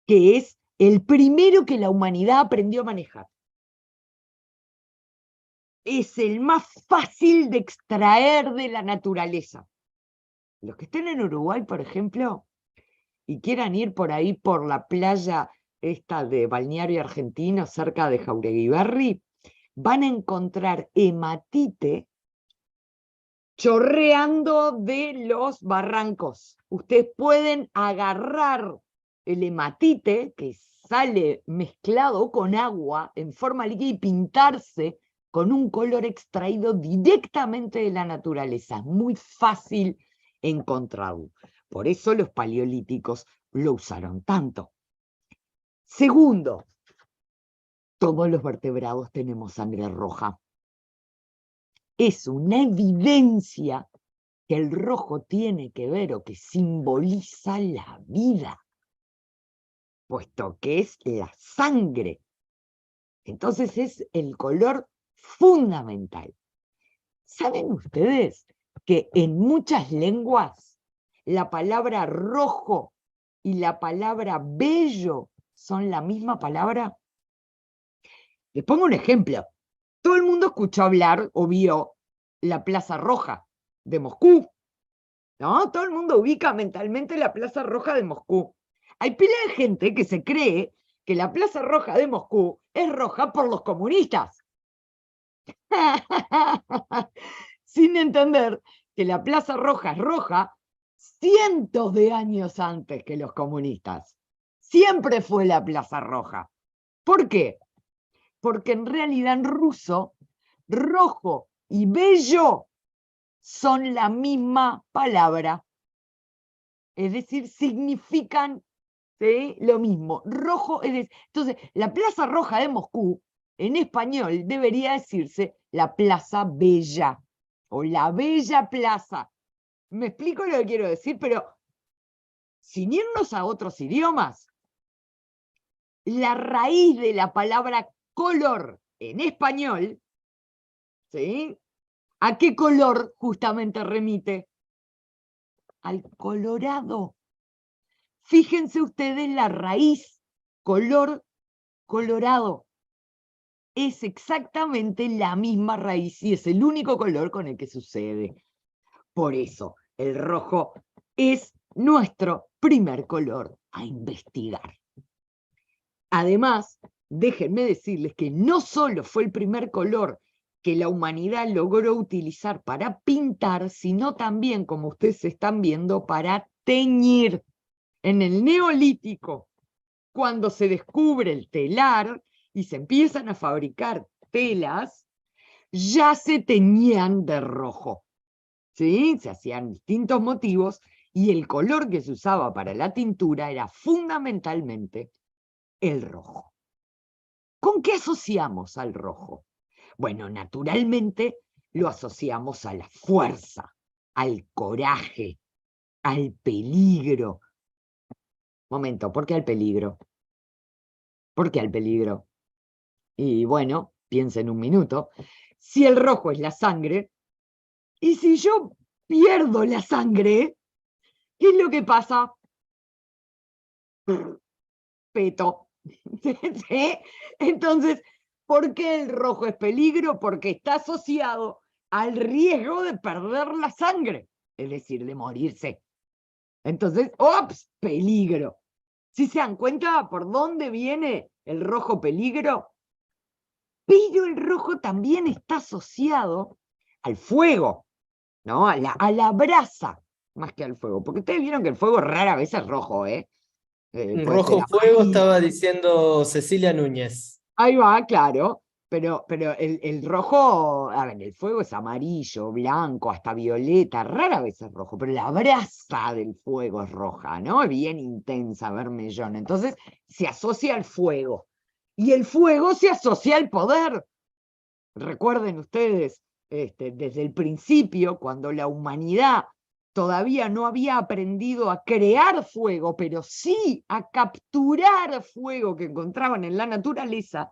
que es el primero que la humanidad aprendió a manejar. Es el más fácil de extraer de la naturaleza. Los que estén en Uruguay, por ejemplo, y quieran ir por ahí por la playa esta de Balneario Argentino, cerca de Jaureguiberri, van a encontrar hematite chorreando de los barrancos. Ustedes pueden agarrar el hematite que sale mezclado con agua en forma líquida y pintarse con un color extraído directamente de la naturaleza. Es muy fácil encontrarlo. Por eso los paleolíticos lo usaron tanto. Segundo, todos los vertebrados tenemos sangre roja. Es una evidencia que el rojo tiene que ver o que simboliza la vida, puesto que es la sangre. Entonces es el color fundamental. ¿Saben ustedes que en muchas lenguas la palabra rojo y la palabra bello son la misma palabra? Les pongo un ejemplo. Todo el mundo escuchó hablar o vio la Plaza Roja de Moscú, ¿no? Todo el mundo ubica mentalmente la Plaza Roja de Moscú. Hay pila de gente que se cree que la Plaza Roja de Moscú es roja por los comunistas. Sin entender que la Plaza Roja es roja cientos de años antes que los comunistas. Siempre fue la Plaza Roja. ¿Por qué? Porque en realidad en ruso, rojo y bello son la misma palabra. Es decir, significan, ¿sí?, lo mismo. Rojo es decir, entonces, la Plaza Roja de Moscú, en español, debería decirse la Plaza Bella o la Bella Plaza. Me explico lo que quiero decir, pero sin irnos a otros idiomas, la raíz de la palabra color en español, ¿sí?, ¿a qué color justamente remite? Al colorado. Fíjense ustedes la raíz, color, colorado. Es exactamente la misma raíz y es el único color con el que sucede. Por eso, el rojo es nuestro primer color a investigar. Además, déjenme decirles que no solo fue el primer color que la humanidad logró utilizar para pintar, sino también, como ustedes están viendo, para teñir. En el Neolítico, cuando se descubre el telar y se empiezan a fabricar telas, ya se teñían de rojo, ¿sí? Se hacían distintos motivos y el color que se usaba para la tintura era fundamentalmente el rojo. ¿Con qué asociamos al rojo? Bueno, naturalmente lo asociamos a la fuerza, al coraje, al peligro. Momento, ¿por qué al peligro? ¿Por qué al peligro? Y bueno, piensen un minuto. Si el rojo es la sangre, y si yo pierdo la sangre, ¿qué es lo que pasa? Peto. ¿Sí? Entonces, ¿por qué el rojo es peligro? Porque está asociado al riesgo de perder la sangre, es decir, de morirse. Entonces, ¡ops! Peligro. ¿Sí se dan cuenta por dónde viene el rojo peligro? Pero el rojo también está asociado al fuego, ¿no? A la brasa, más que al fuego. Porque ustedes vieron que el fuego rara vez es rojo, ¿eh? Puede ser Rojo fuego amarillo. estaba diciendo Cecilia Núñez. Ahí va, claro. Pero el rojo, a ver, el fuego es amarillo, blanco, hasta violeta, rara vez es rojo, pero la brasa del fuego es roja, ¿no? Bien intensa, vermellón. Entonces se asocia al fuego. Y el fuego se asocia al poder. Recuerden ustedes, desde el principio, cuando la humanidad todavía no había aprendido a crear fuego, pero sí a capturar fuego que encontraban en la naturaleza,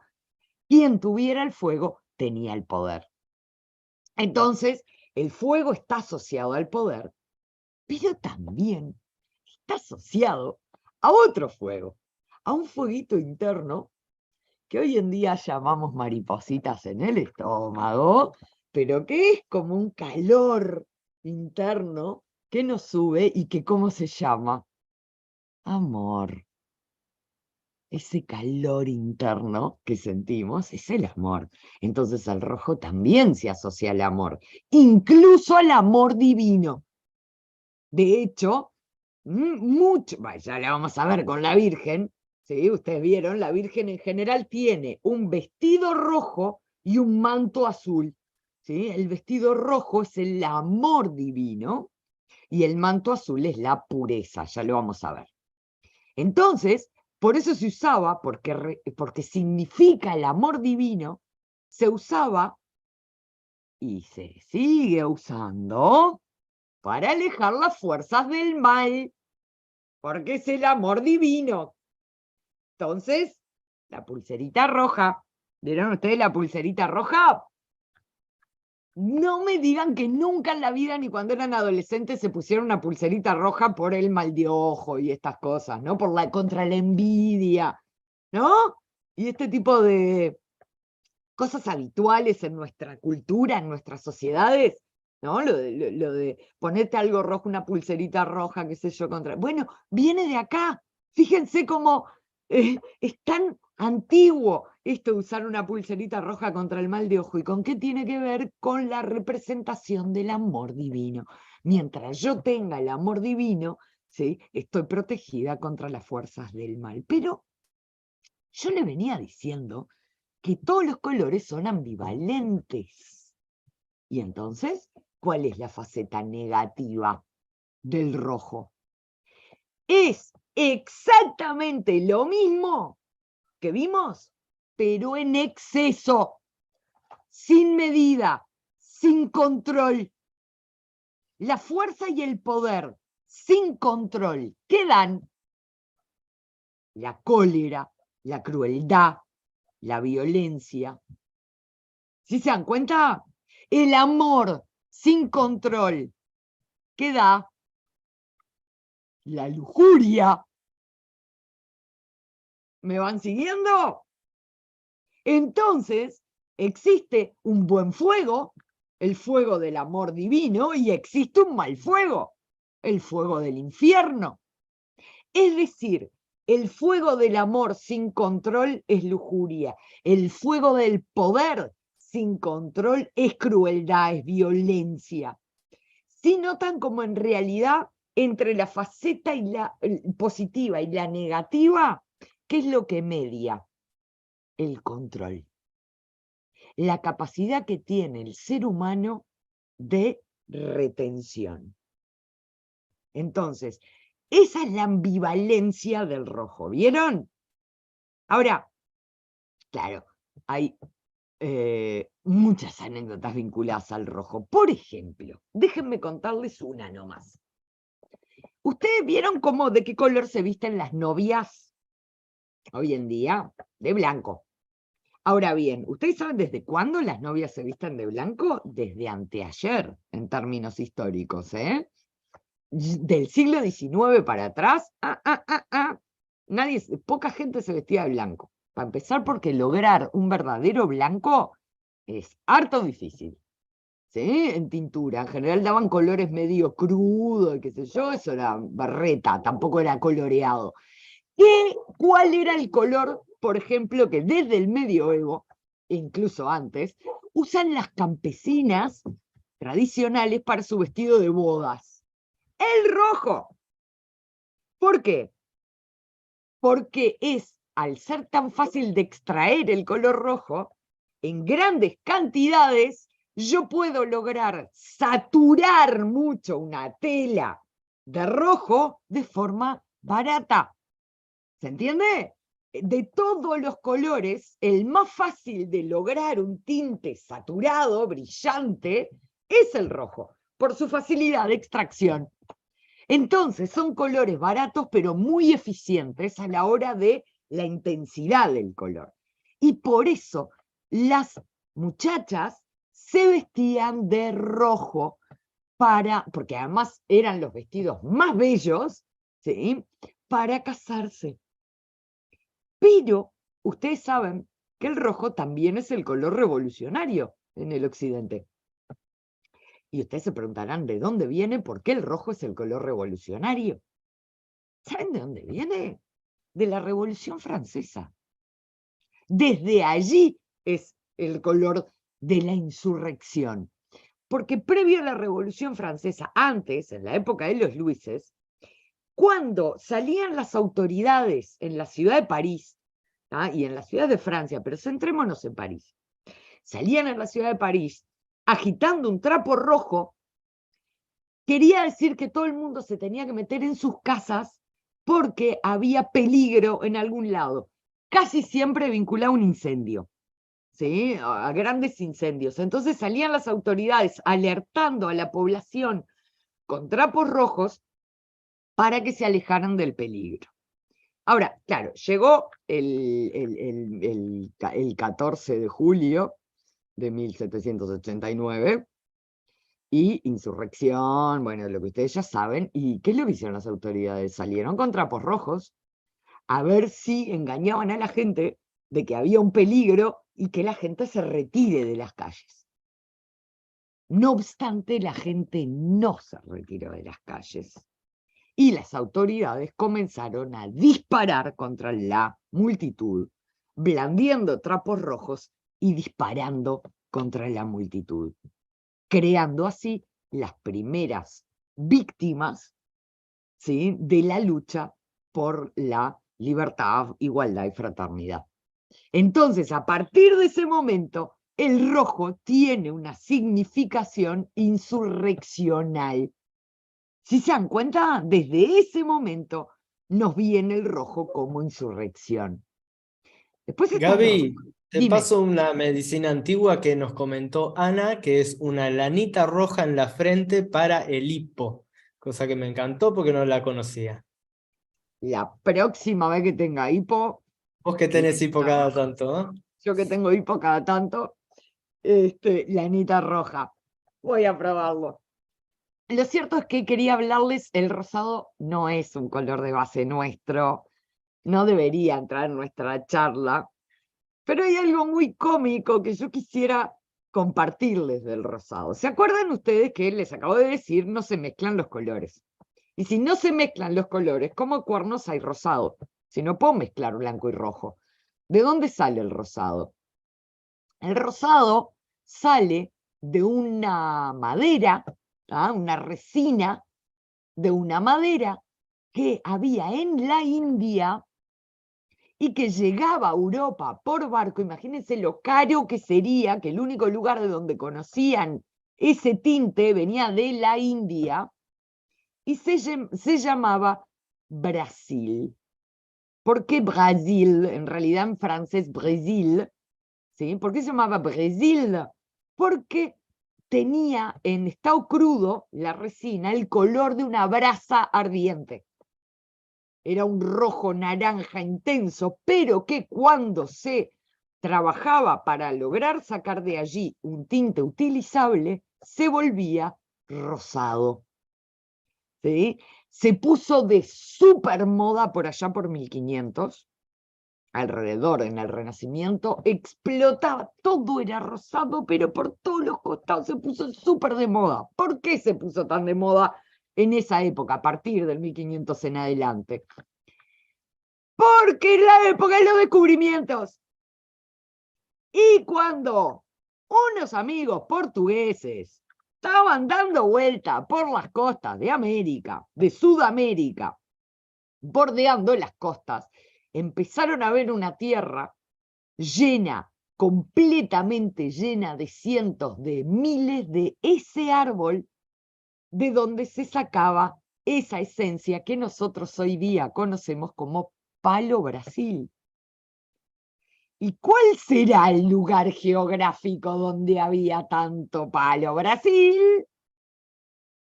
quien tuviera el fuego tenía el poder. Entonces, el fuego está asociado al poder, pero también está asociado a otro fuego, a un fueguito interno que hoy en día llamamos maripositas en el estómago, pero que es como un calor interno que nos sube y que, ¿cómo se llama? Amor. Ese calor interno que sentimos es el amor. Entonces el rojo también se asocia al amor, incluso al amor divino. De hecho, mucho, ya la vamos a ver con la Virgen, ¿sí? Ustedes vieron, la Virgen en general tiene un vestido rojo y un manto azul, ¿sí? El vestido rojo es el amor divino y el manto azul es la pureza, ya lo vamos a ver. Entonces, por eso se usaba, porque significa el amor divino, se usaba y se sigue usando para alejar las fuerzas del mal, porque es el amor divino. Entonces, la pulserita roja, ¿vieron ustedes la pulserita roja? No me digan que nunca en la vida, ni cuando eran adolescentes, se pusieron una pulserita roja por el mal de ojo y estas cosas, ¿no? Contra la envidia, ¿no? Y este tipo de cosas habituales en nuestra cultura, en nuestras sociedades, ¿no? Lo de ponerte algo rojo, una pulserita roja, qué sé yo, contra. Bueno, viene de acá. Fíjense cómo es tan antiguo esto de usar una pulserita roja contra el mal de ojo. ¿Y con qué tiene que ver? Con la representación del amor divino. Mientras yo tenga el amor divino, ¿sí? Estoy protegida contra las fuerzas del mal. Pero yo le venía diciendo que todos los colores son ambivalentes. Y entonces, ¿cuál es la faceta negativa del rojo? Es exactamente lo mismo que vimos, pero en exceso, sin medida, sin control. La fuerza y el poder sin control, ¿qué dan? La cólera, la crueldad, la violencia. ¿Sí se dan cuenta? El amor sin control, ¿qué da? La lujuria. ¿Me van siguiendo? Entonces, existe un buen fuego, el fuego del amor divino, y existe un mal fuego, el fuego del infierno. Es decir, el fuego del amor sin control es lujuria, el fuego del poder sin control, es crueldad, es violencia. Si notan como en realidad entre la faceta y la positiva y la negativa, ¿qué es lo que media? El control. La capacidad que tiene el ser humano de retención. Entonces, esa es la ambivalencia del rojo, ¿vieron? Ahora, claro, hay muchas anécdotas vinculadas al rojo. Por ejemplo, déjenme contarles una nomás. ¿Ustedes vieron cómo, de qué color se visten las novias hoy en día? De blanco. Ahora bien, ¿ustedes saben desde cuándo las novias se visten de blanco? Desde anteayer, en términos históricos, ¿eh? Del siglo XIX para atrás, poca gente se vestía de blanco. Para empezar, porque lograr un verdadero blanco es harto difícil. ¿Sí? En tintura, en general daban colores medio crudos, qué sé yo, eso era barreta, tampoco era coloreado. ¿Cuál era el color, por ejemplo, que desde el medioevo, incluso antes, usan las campesinas tradicionales para su vestido de bodas? El rojo. ¿Por qué? Porque al ser tan fácil de extraer el color rojo, en grandes cantidades, yo puedo lograr saturar mucho una tela de rojo de forma barata. ¿Se entiende? De todos los colores, el más fácil de lograr un tinte saturado, brillante, es el rojo, por su facilidad de extracción. Entonces, son colores baratos, pero muy eficientes a la hora de la intensidad del color. Y por eso las muchachas se vestían de rojo porque además eran los vestidos más bellos, ¿sí? Para casarse. Pero ustedes saben que el rojo también es el color revolucionario en el occidente. Y ustedes se preguntarán, ¿de dónde viene? ¿Por qué el rojo es el color revolucionario? ¿Saben de dónde viene? De la Revolución Francesa. Desde allí es el color de la insurrección. Porque previo a la Revolución Francesa, antes, en la época de los Luises, cuando salían las autoridades en la ciudad de París, y en la ciudad de Francia, pero centrémonos en París, salían en la ciudad de París agitando un trapo rojo, quería decir que todo el mundo se tenía que meter en sus casas porque había peligro en algún lado, casi siempre vinculado a un incendio, ¿sí? A grandes incendios. Entonces salían las autoridades alertando a la población con trapos rojos para que se alejaran del peligro. Ahora, claro, llegó el 14 de julio de 1789 y insurrección, bueno, lo que ustedes ya saben. ¿Y qué es lo que hicieron las autoridades? Salieron con trapos rojos a ver si engañaban a la gente de que había un peligro y que la gente se retire de las calles. No obstante, la gente no se retiró de las calles. Y las autoridades comenzaron a disparar contra la multitud, blandiendo trapos rojos y disparando contra la multitud, creando así las primeras víctimas, ¿sí?, de la lucha por la libertad, igualdad y fraternidad. Entonces, a partir de ese momento, el rojo tiene una significación insurreccional. Si se dan cuenta, desde ese momento nos viene el rojo como insurrección. Después está Gaby, te Dime. paso una medicina antigua que nos comentó Ana, que es una lanita roja en la frente para el hipo, cosa que me encantó porque no la conocía. La próxima vez que tenga hipo, Vos que tenés hipo cada tanto, ¿no? yo que tengo hipo cada tanto, lanita roja. Voy a probarlo. Lo cierto es que quería hablarles, el rosado no es un color de base nuestro, no debería entrar en nuestra charla, pero hay algo muy cómico que yo quisiera compartirles del rosado. ¿Se acuerdan ustedes que les acabo de decir no se mezclan los colores? Y si no se mezclan los colores, ¿cómo cuernos hay rosado? Si no puedo mezclar blanco y rojo. ¿De dónde sale el rosado? El rosado sale de una madera, una resina de una madera que había en la India y que llegaba a Europa por barco. Imagínense lo caro que sería, que el único lugar de donde conocían ese tinte venía de la India, y se llamaba Brasil. ¿Por qué Brasil? En realidad en francés Brasil. ¿Sí? ¿Por qué se llamaba Brasil? Porque tenía en estado crudo la resina el color de una brasa ardiente. Era un rojo naranja intenso, pero que cuando se trabajaba para lograr sacar de allí un tinte utilizable, se volvía rosado. ¿Sí? Se puso de súper moda por allá por 1500, alrededor en el Renacimiento, explotaba, todo era rosado, pero por todos los costados se puso súper de moda. ¿Por qué se puso tan de moda en esa época, a partir del 1500 en adelante? Porque es la época de los descubrimientos. Y cuando unos amigos portugueses estaban dando vuelta por las costas de América, de Sudamérica, bordeando las costas, empezaron a ver una tierra llena, completamente llena de cientos de miles de ese árbol de donde se sacaba esa esencia que nosotros hoy día conocemos como palo Brasil. ¿Y cuál será el lugar geográfico donde había tanto palo Brasil?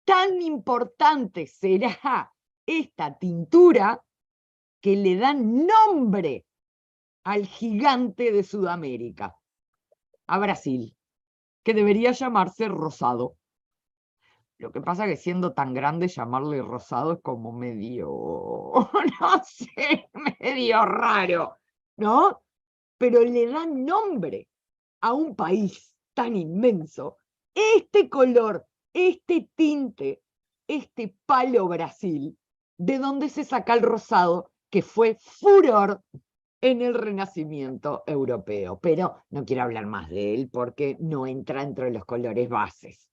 Tan importante será esta tintura que le dan nombre al gigante de Sudamérica, a Brasil, que debería llamarse rosado. Lo que pasa que siendo tan grande llamarle rosado es como medio, no sé, medio raro, ¿no? Pero le dan nombre a un país tan inmenso, este color, este tinte, este palo Brasil, de donde se saca el rosado, que fue furor en el Renacimiento europeo. Pero no quiero hablar más de él porque no entra entre los colores bases.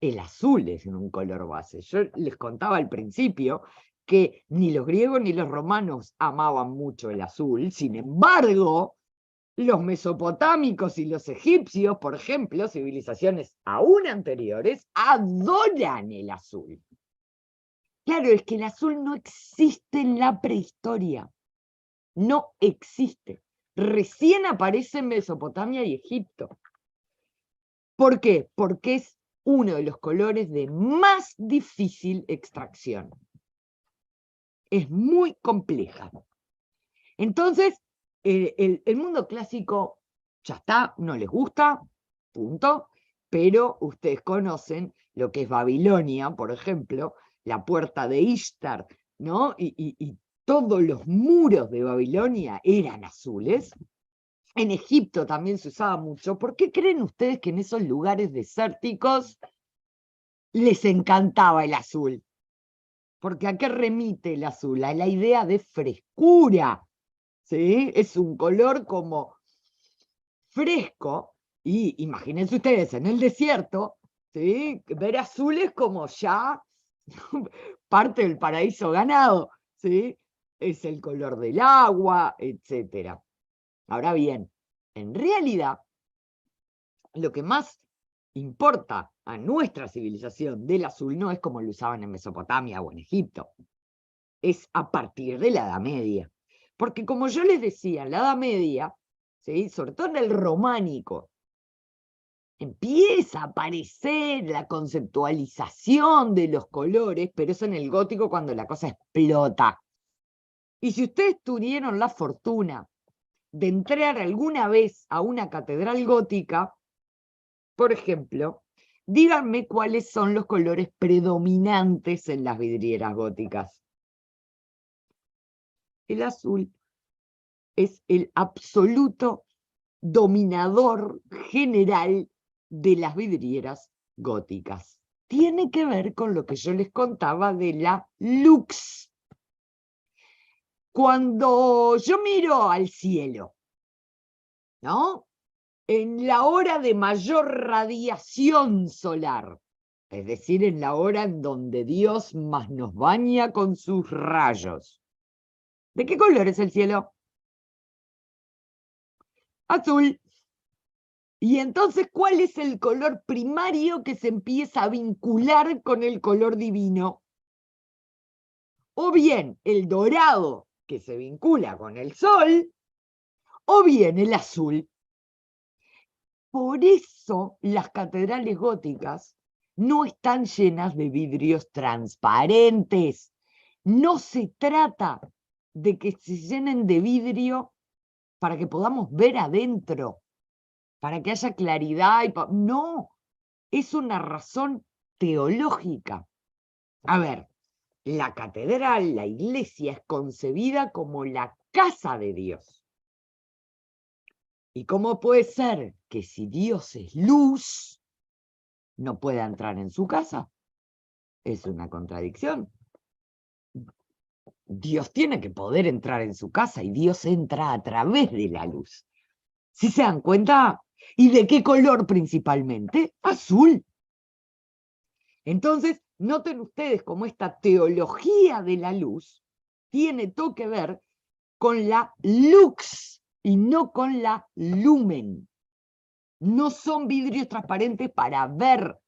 El azul es un color base. Yo les contaba al principio que ni los griegos ni los romanos amaban mucho el azul. Sin embargo, los mesopotámicos y los egipcios, por ejemplo, civilizaciones aún anteriores, adoran el azul. Claro, es que el azul no existe en la prehistoria. No existe. Recién aparece en Mesopotamia y Egipto. ¿Por qué? Porque es uno de los colores de más difícil extracción. Es muy compleja. Entonces, el mundo clásico ya está, no les gusta, punto, pero ustedes conocen lo que es Babilonia, por ejemplo, la puerta de Ishtar, ¿no? Y todos los muros de Babilonia eran azules. En Egipto también se usaba mucho. ¿Por qué creen ustedes que en esos lugares desérticos les encantaba el azul? Porque ¿a qué remite el azul? A la idea de frescura. ¿Sí? Es un color como fresco, y imagínense ustedes en el desierto, ¿sí? Ver azul es como ya parte del paraíso ganado, ¿sí? Es el color del agua, etc. Ahora bien, en realidad, lo que más importa a nuestra civilización del azul no es como lo usaban en Mesopotamia o en Egipto, es a partir de la Edad Media. Porque como yo les decía, en la Edad Media, ¿sí? Sobre todo en el románico, empieza a aparecer la conceptualización de los colores, pero es en el gótico cuando la cosa explota. Y si ustedes tuvieron la fortuna de entrar alguna vez a una catedral gótica, por ejemplo, díganme cuáles son los colores predominantes en las vidrieras góticas. El azul es el absoluto dominador general de las vidrieras góticas. Tiene que ver con lo que yo les contaba de la lux. Cuando yo miro al cielo, ¿no? en la hora de mayor radiación solar, es decir, en la hora en donde Dios más nos baña con sus rayos. ¿De qué color es el cielo? Azul. Y entonces, ¿cuál es el color primario que se empieza a vincular con el color divino? O bien el dorado, que se vincula con el sol, o bien el azul. Por eso las catedrales góticas no están llenas de vidrios transparentes. No se trata de que se llenen de vidrio para que podamos ver adentro, para que haya claridad. No, es una razón teológica. A ver, la catedral, la iglesia, es concebida como la casa de Dios. ¿Y cómo puede ser que si Dios es luz, no pueda entrar en su casa? Es una contradicción. Dios tiene que poder entrar en su casa y Dios entra a través de la luz. ¿Sí se dan cuenta? ¿Y de qué color principalmente? Azul. Entonces, noten ustedes cómo esta teología de la luz tiene todo que ver con la lux y no con la lumen. No son vidrios transparentes para ver.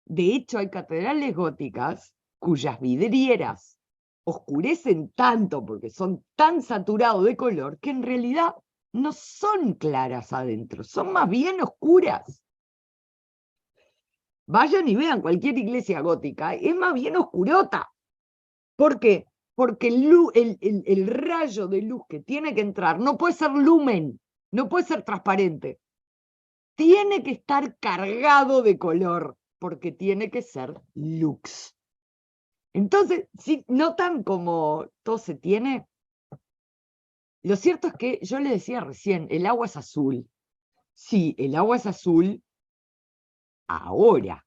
De hecho, hay catedrales góticas cuyas vidrieras oscurecen tanto porque son tan saturados de color que en realidad no son claras adentro, son más bien oscuras. Vayan y vean cualquier iglesia gótica, es más bien oscurota. ¿Por qué? Porque el rayo de luz que tiene que entrar no puede ser lumen, no puede ser transparente. Tiene que estar cargado de color, porque tiene que ser lux. Entonces, si notan cómo todo se tiene, lo cierto es que yo les decía recién, el agua es azul. Sí, el agua es azul ahora,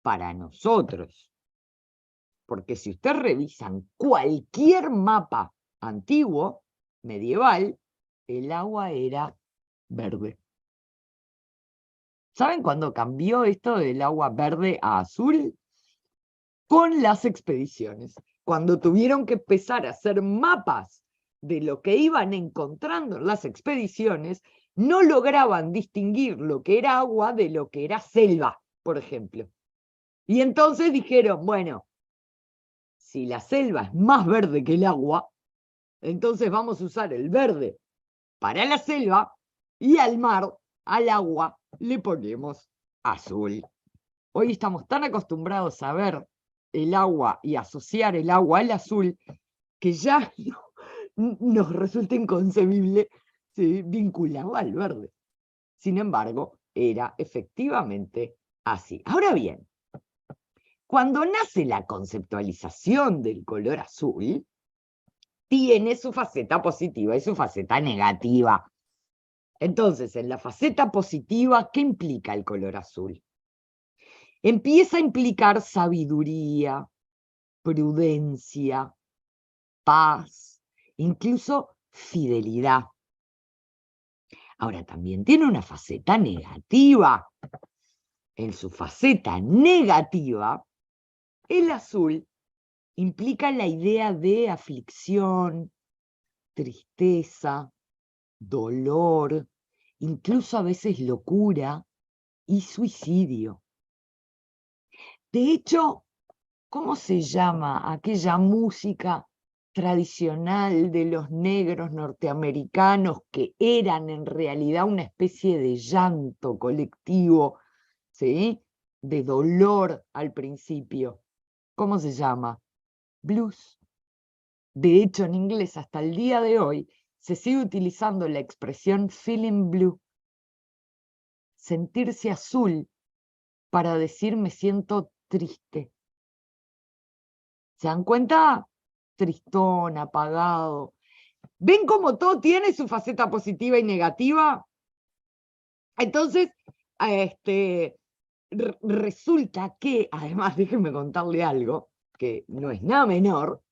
para nosotros. Porque si ustedes revisan cualquier mapa antiguo, medieval, el agua era verde. ¿Saben cuándo cambió esto del agua verde a azul? Con las expediciones. Cuando tuvieron que empezar a hacer mapas de lo que iban encontrando en las expediciones, no lograban distinguir lo que era agua de lo que era selva, por ejemplo. Y entonces dijeron, bueno, si la selva es más verde que el agua, entonces vamos a usar el verde para la selva y al mar, al agua, le ponemos azul. Hoy estamos tan acostumbrados a ver el agua y asociar el agua al azul que ya nos resulta inconcebible, ¿sí?, vincularlo al verde. Sin embargo, era efectivamente así. Ahora bien, cuando nace la conceptualización del color azul, tiene su faceta positiva y su faceta negativa. Entonces, en la faceta positiva, ¿qué implica el color azul? Empieza a implicar sabiduría, prudencia, paz, incluso fidelidad. Ahora, también tiene una faceta negativa. En su faceta negativa, el azul implica la idea de aflicción, tristeza, dolor, incluso a veces locura y suicidio. De hecho, ¿cómo se llama aquella música tradicional de los negros norteamericanos que eran en realidad una especie de llanto colectivo, ¿sí?, de dolor al principio? ¿Cómo se llama? Blues. De hecho, en inglés hasta el día de hoy se sigue utilizando la expresión feeling blue, sentirse azul, para decir me siento triste. ¿Se dan cuenta? Tristón, apagado. ¿Ven cómo todo tiene su faceta positiva y negativa? Entonces, resulta que, además, déjenme contarle algo, que no es nada menor,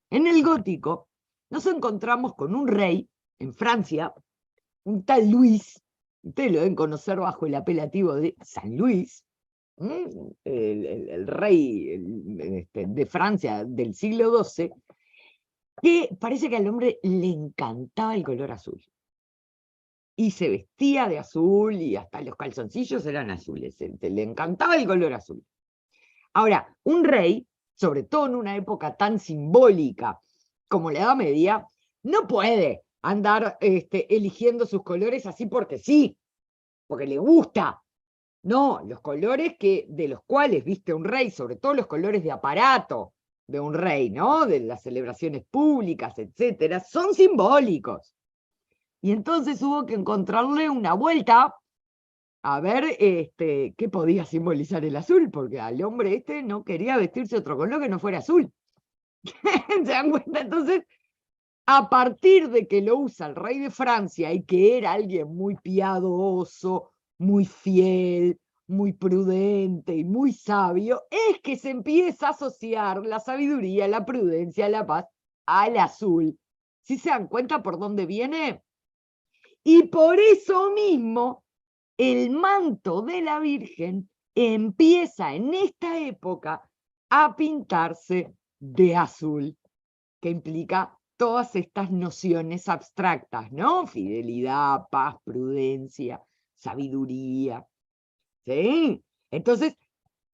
en el gótico nos encontramos con un rey en Francia, un tal Luis, ustedes lo deben conocer bajo el apelativo de San Luis, el rey de Francia del siglo XII, que parece que al hombre le encantaba el color azul. Y se vestía de azul y hasta los calzoncillos eran azules. Le encantaba el color azul. Ahora, un rey, sobre todo en una época tan simbólica como la Edad Media, no puede andar eligiendo sus colores así porque sí, porque le gusta. No, los colores de los cuales viste un rey, sobre todo los colores de aparato de un rey, ¿no? De las celebraciones públicas, etcétera, son simbólicos. Y entonces hubo que encontrarle una vuelta a ver qué podía simbolizar el azul, porque al hombre no quería vestirse otro color que no fuera azul. ¿Se dan cuenta? Entonces, a partir de que lo usa el rey de Francia y que era alguien muy piadoso, muy fiel, muy prudente y muy sabio, es que se empieza a asociar la sabiduría, la prudencia, la paz al azul. ¿Sí se dan cuenta por dónde viene? Y por eso mismo, el manto de la Virgen empieza en esta época a pintarse de azul, que implica todas estas nociones abstractas, ¿no? Fidelidad, paz, prudencia, sabiduría. ¿Sí? Entonces,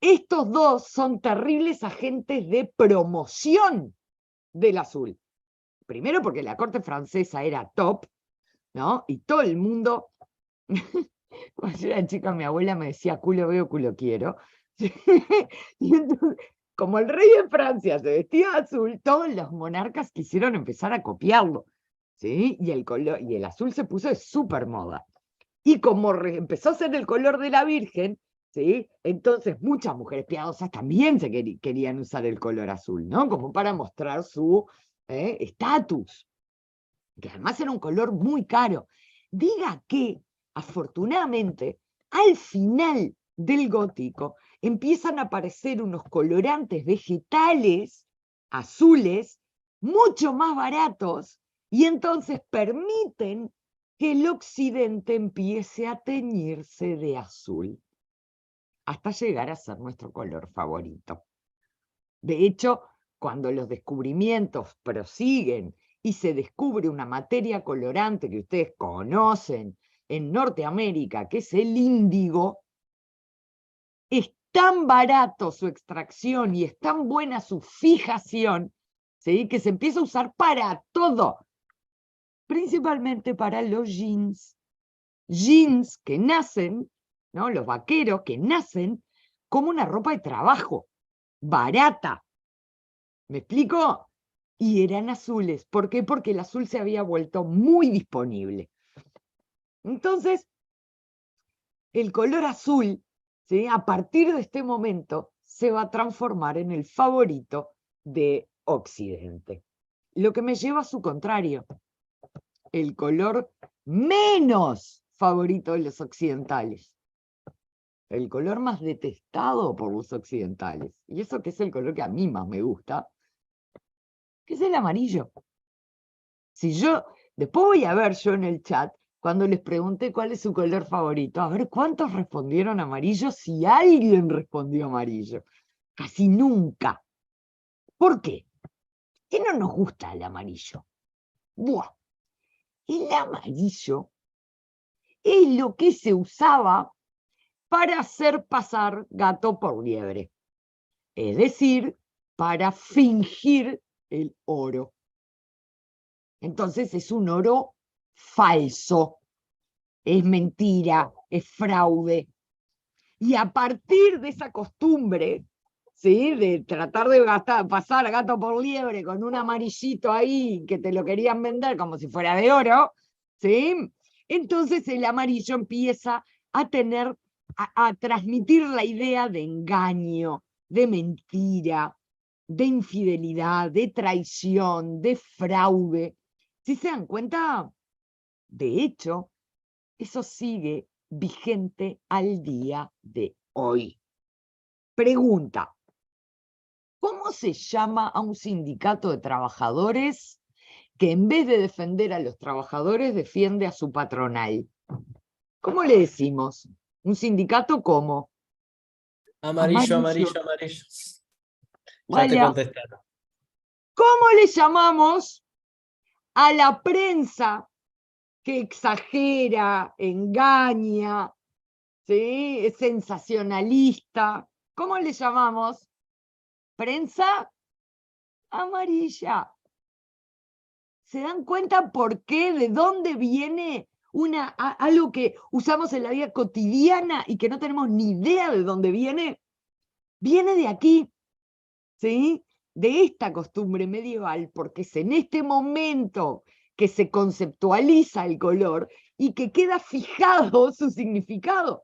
estos dos son terribles agentes de promoción del azul. Primero porque la corte francesa era top, ¿no? Y todo el mundo, cuando yo era chica, mi abuela me decía, culo veo, culo quiero. Y entonces, como el rey de Francia se vestía azul, todos los monarcas quisieron empezar a copiarlo, ¿sí? Y el azul se puso de súper moda. Y como empezó a ser el color de la Virgen, ¿sí? Entonces muchas mujeres piadosas también querían usar el color azul, ¿no? Como para mostrar su estatus, que además era un color muy caro. Diga que, afortunadamente, al final del gótico empiezan a aparecer unos colorantes vegetales azules mucho más baratos y entonces permiten que el occidente empiece a teñirse de azul hasta llegar a ser nuestro color favorito. De hecho, cuando los descubrimientos prosiguen y se descubre una materia colorante que ustedes conocen en Norteamérica, que es el índigo, es tan barato su extracción y es tan buena su fijación, ¿sí? Que se empieza a usar para todo, principalmente para los jeans. Jeans que nacen, ¿no? Los vaqueros que nacen como una ropa de trabajo, barata. ¿Me explico? Y eran azules. ¿Por qué? Porque el azul se había vuelto muy disponible. Entonces, el color azul, ¿sí? A partir de este momento, se va a transformar en el favorito de Occidente. Lo que me lleva a su contrario. El color menos favorito de los occidentales. El color más detestado por los occidentales. Y eso que es el color que a mí más me gusta, que es el amarillo. Si yo, después voy a ver yo en el chat, cuando les pregunté cuál es su color favorito, a ver cuántos respondieron amarillo, si alguien respondió amarillo. Casi nunca. ¿Por qué? ¿Qué no nos gusta el amarillo? Buah. El amarillo es lo que se usaba para hacer pasar gato por liebre. Es decir, para fingir el oro. Entonces es un oro falso, es mentira, es fraude. Y a partir de esa costumbre, ¿sí? De tratar de pasar gato por liebre con un amarillito ahí que te lo querían vender como si fuera de oro, ¿sí? Entonces el amarillo empieza a tener, a transmitir la idea de engaño, de mentira, de infidelidad, de traición, de fraude. ¿Sí se dan cuenta? De hecho, eso sigue vigente al día de hoy. Pregunta: ¿cómo se llama a un sindicato de trabajadores que en vez de defender a los trabajadores defiende a su patronal? ¿Cómo le decimos? ¿Un sindicato cómo? Amarillo, amarillo, amarillo. Ya te Vaya. contestaron. ¿Cómo le llamamos a la prensa que exagera, engaña, ¿sí? Es sensacionalista? ¿Cómo le llamamos? Prensa amarilla. ¿Se dan cuenta por qué? ¿De dónde viene algo que usamos en la vida cotidiana y que no tenemos ni idea de dónde viene? Viene de aquí, ¿sí? De esta costumbre medieval, porque es en este momento que se conceptualiza el color y que queda fijado su significado.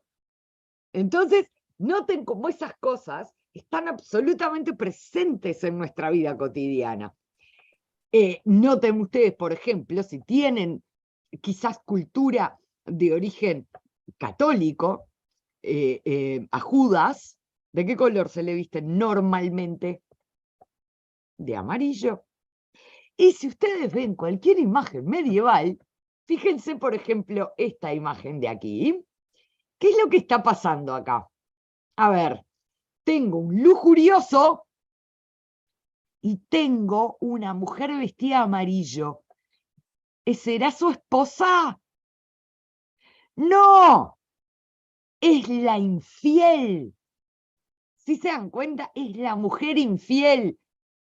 Entonces, noten cómo esas cosas están absolutamente presentes en nuestra vida cotidiana. Noten ustedes, por ejemplo, si tienen quizás cultura de origen católico, a Judas, ¿de qué color se le viste normalmente? De amarillo. Y si ustedes ven cualquier imagen medieval, fíjense, por ejemplo, esta imagen de aquí. ¿Qué es lo que está pasando acá? A ver, tengo un lujurioso y tengo una mujer vestida de amarillo. ¿Será su esposa? ¡No! Es la infiel. Si se dan cuenta, es la mujer infiel.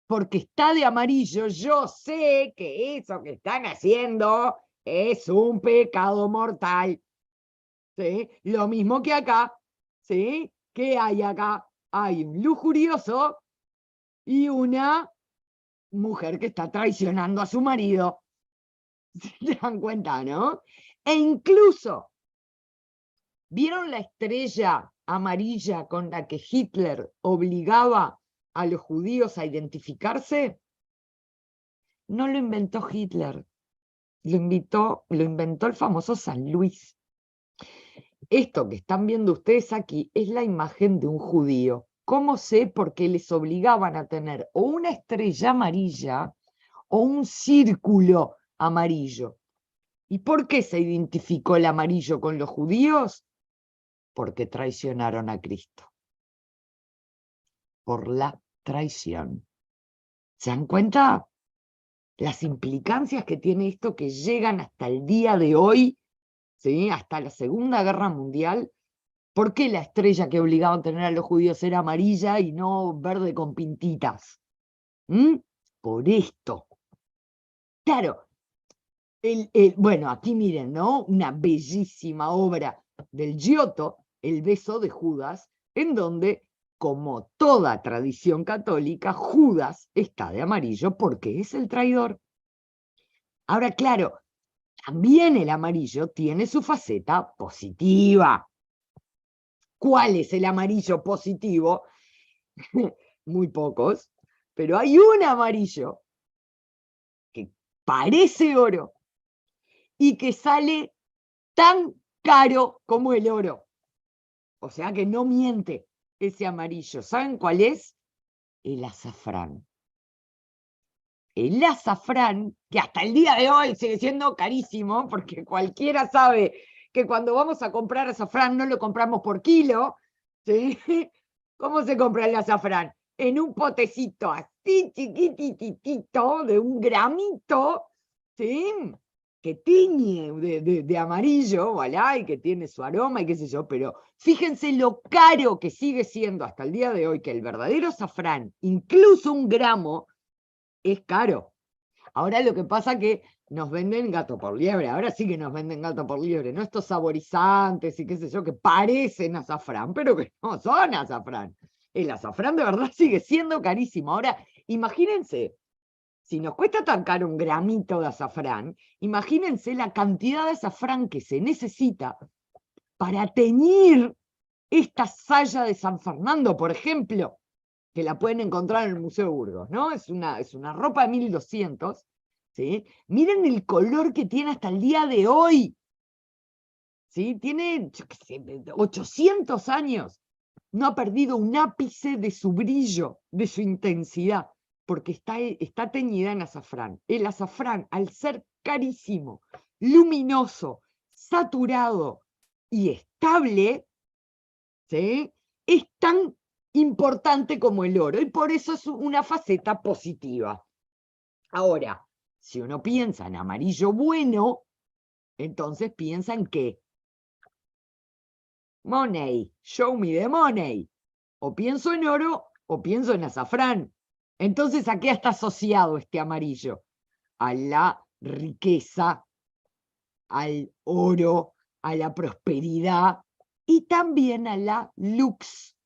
Porque está de amarillo. Yo sé que eso que están haciendo es un pecado mortal. ¿Sí? Lo mismo que acá. ¿Sí? ¿Qué hay acá? Hay un lujurioso y una mujer que está traicionando a su marido. ¿Se dan cuenta, no? E incluso, ¿vieron la estrella amarilla con la que Hitler obligaba a los judíos a identificarse? No lo inventó Hitler, lo inventó el famoso San Luis. Esto que están viendo ustedes aquí es la imagen de un judío. ¿Cómo sé? Porque les obligaban a tener o una estrella amarilla o un círculo amarillo. ¿Y por qué se identificó el amarillo con los judíos? Porque traicionaron a Cristo. Por la traición. ¿Se dan cuenta? Las implicancias que tiene esto que llegan hasta el día de hoy, ¿sí? Hasta la Segunda Guerra Mundial. ¿Por qué la estrella que obligaban a tener a los judíos era amarilla y no verde con pintitas? ¿Mm? Por esto. Claro, bueno, aquí miren, ¿no? Una bellísima obra del Giotto, El beso de Judas, en donde, como toda tradición católica, Judas está de amarillo porque es el traidor. Ahora, claro, también el amarillo tiene su faceta positiva. ¿Cuál es el amarillo positivo? Muy pocos, pero hay un amarillo que parece oro y que sale tan caro como el oro. O sea que no miente ese amarillo. ¿Saben cuál es? El azafrán. El azafrán, que hasta el día de hoy sigue siendo carísimo, porque cualquiera sabe que cuando vamos a comprar azafrán no lo compramos por kilo, ¿sí? ¿Cómo se compra el azafrán? En un potecito así chiquititito, de un gramito, ¿sí? Que tiñe de amarillo, ¿vale? Y que tiene su aroma y qué sé yo, pero fíjense lo caro que sigue siendo hasta el día de hoy, que el verdadero azafrán, incluso un gramo, es caro. Ahora lo que pasa es que nos venden gato por liebre, ahora sí que nos venden gato por liebre, ¿no? Estos saborizantes y qué sé yo, que parecen azafrán, pero que no son azafrán. El azafrán de verdad sigue siendo carísimo. Ahora, imagínense, si nos cuesta tan caro un gramito de azafrán, imagínense la cantidad de azafrán que se necesita para teñir esta saya de San Fernando, por ejemplo, que la pueden encontrar en el Museo de Burgos, ¿no? Es una ropa de 1200, ¿sí? Miren el color que tiene hasta el día de hoy, ¿sí? Tiene, yo qué sé, 800 años. No ha perdido un ápice de su brillo, de su intensidad, porque está teñida en azafrán. El azafrán, al ser carísimo, luminoso, saturado, y estable, ¿sí?, es tan importante como el oro, y por eso es una faceta positiva. Ahora, si uno piensa en amarillo bueno, entonces piensa en qué. Money, show me the money. O pienso en oro o pienso en azafrán. Entonces, ¿a qué está asociado este amarillo? A la riqueza, al oro, a la prosperidad y también a la lux,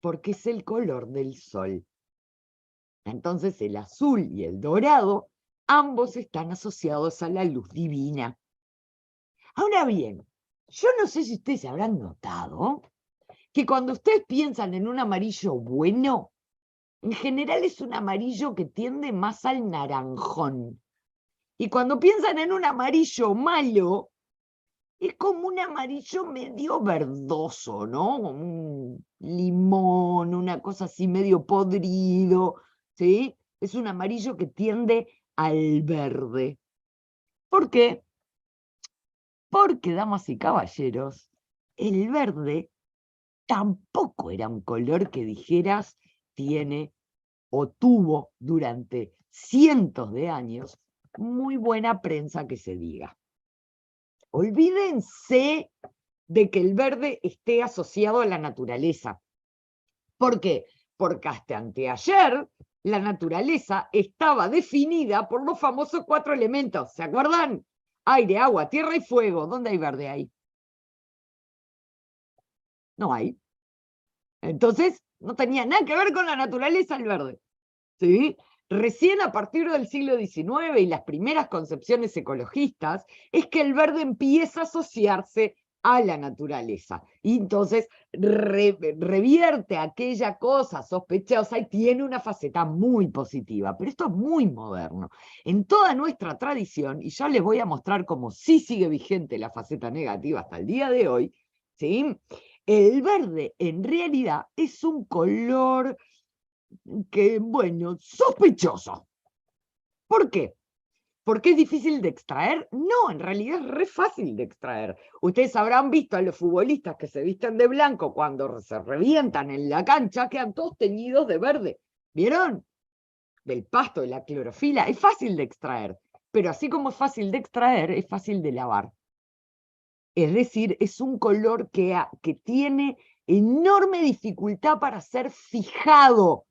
porque es el color del sol. Entonces, el azul y el dorado, ambos están asociados a la luz divina. Ahora bien, yo no sé si ustedes habrán notado que cuando ustedes piensan en un amarillo bueno, en general es un amarillo que tiende más al naranjón. Y cuando piensan en un amarillo malo, es como un amarillo medio verdoso, ¿no? Como un limón, una cosa así medio podrido, ¿sí? Es un amarillo que tiende al verde. ¿Por qué? Porque, damas y caballeros, el verde tampoco era un color que dijeras tiene o tuvo durante cientos de años muy buena prensa que se diga. Olvídense de que el verde esté asociado a la naturaleza. ¿Por qué? Porque hasta anteayer la naturaleza estaba definida por los famosos 4 elementos. ¿Se acuerdan? Aire, agua, tierra y fuego. ¿Dónde hay verde ahí? No hay. Entonces, no tenía nada que ver con la naturaleza el verde. ¿Sí? Recién a partir del siglo XIX y las primeras concepciones ecologistas es que el verde empieza a asociarse a la naturaleza. Y entonces revierte aquella cosa sospechosa y tiene una faceta muy positiva. Pero esto es muy moderno. En toda nuestra tradición, y ya les voy a mostrar cómo sí sigue vigente la faceta negativa hasta el día de hoy, ¿sí?, el verde en realidad es un color que, bueno, sospechoso. ¿Por qué? ¿Porque es difícil de extraer? No, en realidad es re fácil de extraer. Ustedes habrán visto a los futbolistas que se visten de blanco cuando se revientan en la cancha, quedan todos teñidos de verde. ¿Vieron? Del pasto, de la clorofila. Es fácil de extraer, pero así como es fácil de extraer, es fácil de lavar. Es decir, es un color que tiene enorme dificultad para ser fijado,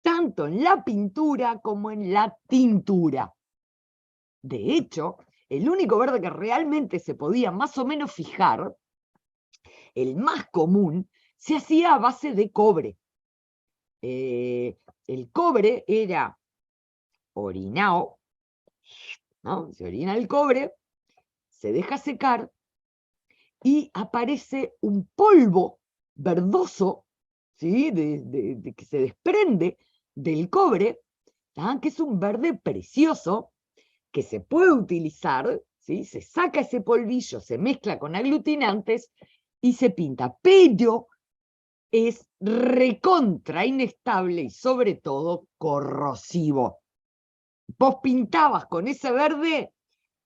tanto en la pintura como en la tintura. De hecho, el único verde que realmente se podía más o menos fijar, el más común, se hacía a base de cobre. El cobre era orinado, ¿no? Se orina el cobre, se deja secar y aparece un polvo verdoso, ¿sí?, que se desprende del cobre, ¿tá?, que es un verde precioso, que se puede utilizar, ¿sí?, se saca ese polvillo, se mezcla con aglutinantes y se pinta, pero es recontra inestable y sobre todo corrosivo. Vos pintabas con ese verde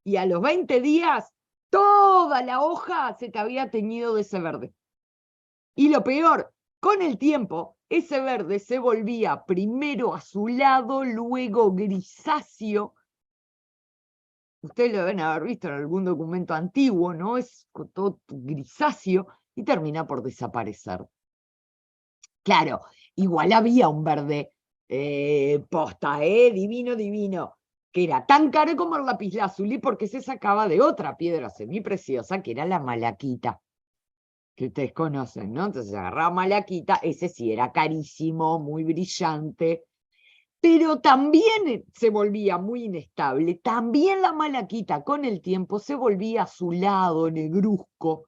y a los 20 días toda la hoja se te había teñido de ese verde. Y lo peor, con el tiempo, ese verde se volvía primero azulado, luego grisáceo. Ustedes lo deben haber visto en algún documento antiguo, ¿no? Es todo grisáceo y termina por desaparecer. Claro, igual había un verde posta, divino, divino, que era tan caro como el lapislázuli porque se sacaba de otra piedra semipreciosa que era la malaquita, que ustedes conocen, ¿no? Entonces se agarraba malaquita, ese sí era carísimo, muy brillante, pero también se volvía muy inestable. También la malaquita con el tiempo se volvía azulado, negruzco,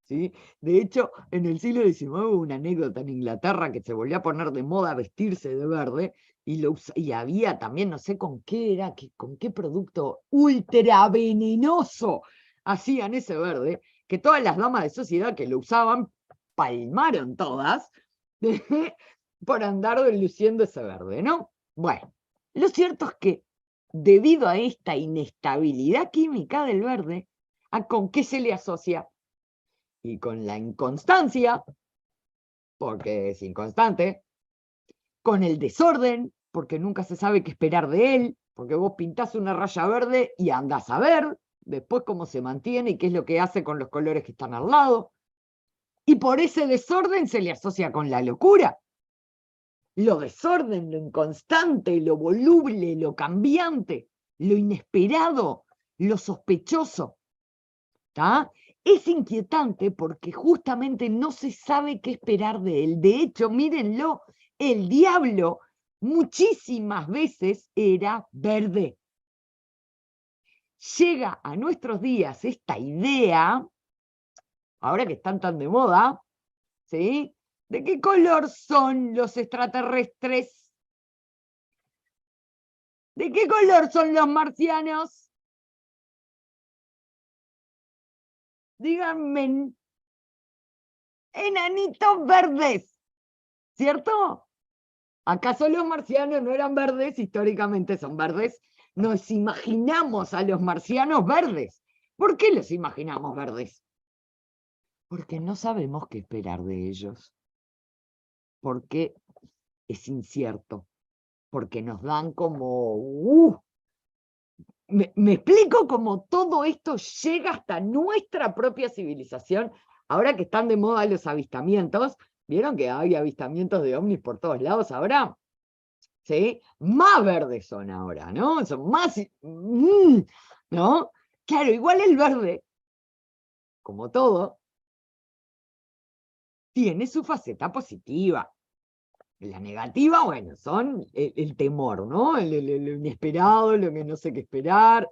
¿sí? De hecho, en el siglo XIX hubo una anécdota en Inglaterra que se volvió a poner de moda vestirse de verde y había también, no sé con qué era, con qué producto ultra venenoso hacían ese verde, que todas las damas de sociedad que lo usaban palmaron todas por andar luciendo ese verde, ¿no? Bueno, lo cierto es que debido a esta inestabilidad química del verde, ¿a con qué se le asocia? y con la inconstancia, porque es inconstante, con el desorden, porque nunca se sabe qué esperar de él, porque vos pintás una raya verde y andás a ver después cómo se mantiene y qué es lo que hace con los colores que están al lado. Y por ese desorden se le asocia con la locura. Lo desorden, lo inconstante, lo voluble, lo cambiante, lo inesperado, lo sospechoso. ¿Tá? Es inquietante porque justamente no se sabe qué esperar de él. De hecho, mírenlo, el diablo muchísimas veces era verde. Llega a nuestros días esta idea, ahora que están tan de moda, ¿sí? ¿De qué color son los extraterrestres? ¿De qué color son los marcianos? Díganme, enanitos verdes, ¿cierto? ¿Acaso los marcianos no eran verdes? Históricamente son verdes. Nos imaginamos a los marcianos verdes. ¿Por qué los imaginamos verdes? Porque no sabemos qué esperar de ellos. Porque es incierto. Porque nos dan como... Me explico cómo todo esto llega hasta nuestra propia civilización. Ahora que están de moda los avistamientos, ¿vieron que hay avistamientos de ovnis por todos lados ahora? ¿Sí? Más verdes son ahora, ¿no? Son más... ¿no? Claro, igual el verde, como todo, tiene su faceta positiva. La negativa, bueno, son el temor, ¿no? Lo inesperado, lo que no sé qué esperar,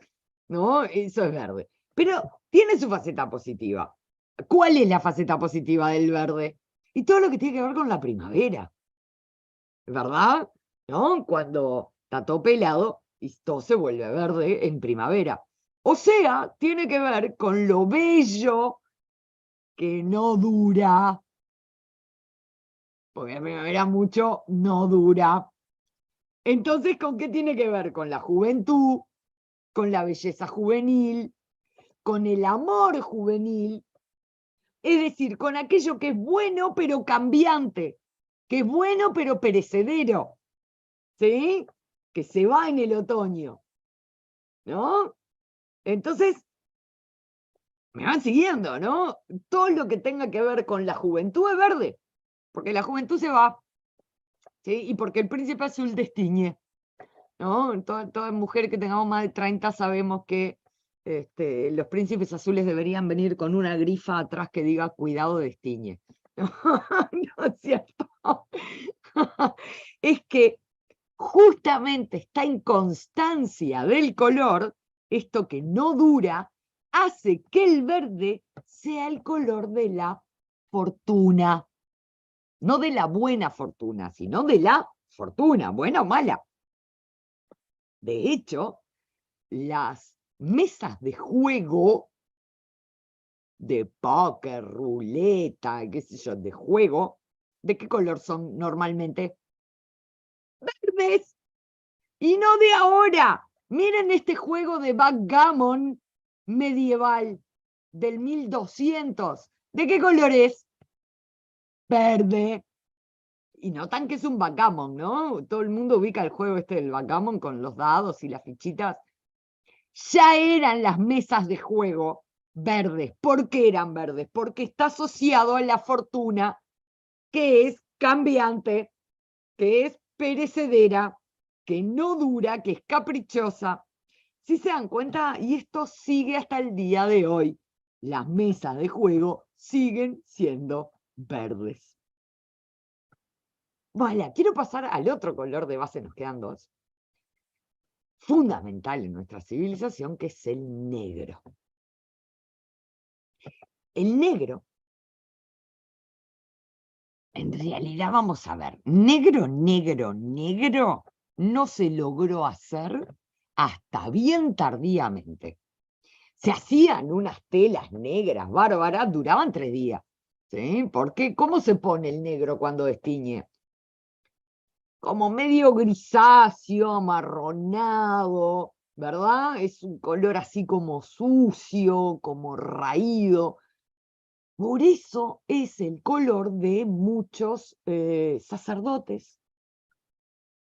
¿no? Eso es verde. Pero tiene su faceta positiva. ¿Cuál es la faceta positiva del verde? Y todo lo que tiene que ver con la primavera, ¿verdad? ¿No? Cuando está todo pelado y todo se vuelve verde en primavera. O sea, tiene que ver con lo bello que no dura, porque la primavera mucho no dura. Entonces, ¿con qué tiene que ver? Con la juventud, con la belleza juvenil, con el amor juvenil, es decir, con aquello que es bueno pero cambiante, que es bueno pero perecedero, ¿sí? Que se va en el otoño, ¿no? Entonces, me van siguiendo, ¿no? Todo lo que tenga que ver con la juventud es verde, porque la juventud se va, ¿sí? Y porque el príncipe azul destiñe, ¿no? Toda mujer que tengamos más de 30 sabemos que los príncipes azules deberían venir con una grifa atrás que diga cuidado destiñe. ¿No es cierto? Es que justamente esta inconstancia del color, esto que no dura, hace que el verde sea el color de la fortuna. No de la buena fortuna, sino de la fortuna, buena o mala. De hecho, las mesas de juego, de póker, ruleta, qué sé yo, de juego, ¿de qué color son normalmente? Verdes. Y no de ahora. Miren este juego de backgammon medieval del 1200. ¿De qué color es? Verde. Y notan que es un backgammon, ¿no? Todo el mundo ubica el juego este del backgammon con los dados y las fichitas. Ya eran las mesas de juego verdes. ¿Por qué eran verdes? Porque está asociado a la fortuna, que es cambiante, que es perecedera, que no dura, que es caprichosa. Si se dan cuenta, y esto sigue hasta el día de hoy, las mesas de juego siguen siendo verdes. Vale, quiero pasar al otro color de base, nos quedan dos. Fundamental en nuestra civilización, que es el negro. El negro, en realidad, vamos a ver, negro, negro, negro, no se logró hacer hasta bien tardíamente. Se hacían unas telas negras bárbaras, duraban 3 días. ¿Sí? Porque, ¿cómo se pone el negro cuando destiñe? Como medio grisáceo, amarronado, ¿verdad? Es un color así como sucio, como raído. Por eso es el color de muchos sacerdotes,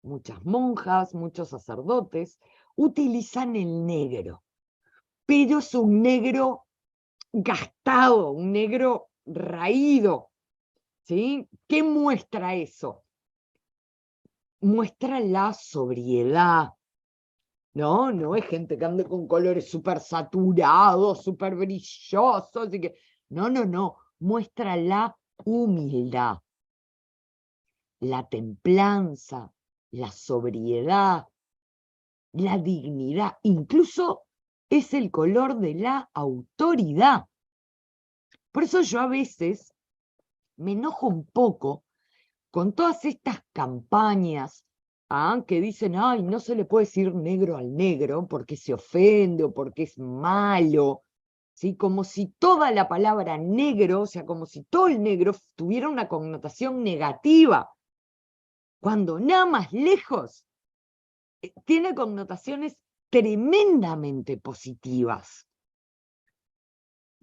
muchas monjas, muchos sacerdotes, utilizan el negro, pero es un negro gastado, un negro raído, ¿sí? ¿Qué muestra eso? Muestra la sobriedad, ¿no? No es gente que ande con colores súper saturados, súper brillosos, y que... No, no, no. Muestra la humildad, la templanza, la sobriedad, la dignidad. Incluso es el color de la autoridad. Por eso yo a veces me enojo un poco con todas estas campañas que dicen, ay, no se le puede decir negro al negro porque se ofende o porque es malo, ¿sí? Como si toda la palabra negro, o sea, como si todo el negro tuviera una connotación negativa, cuando nada más lejos tiene connotaciones tremendamente positivas.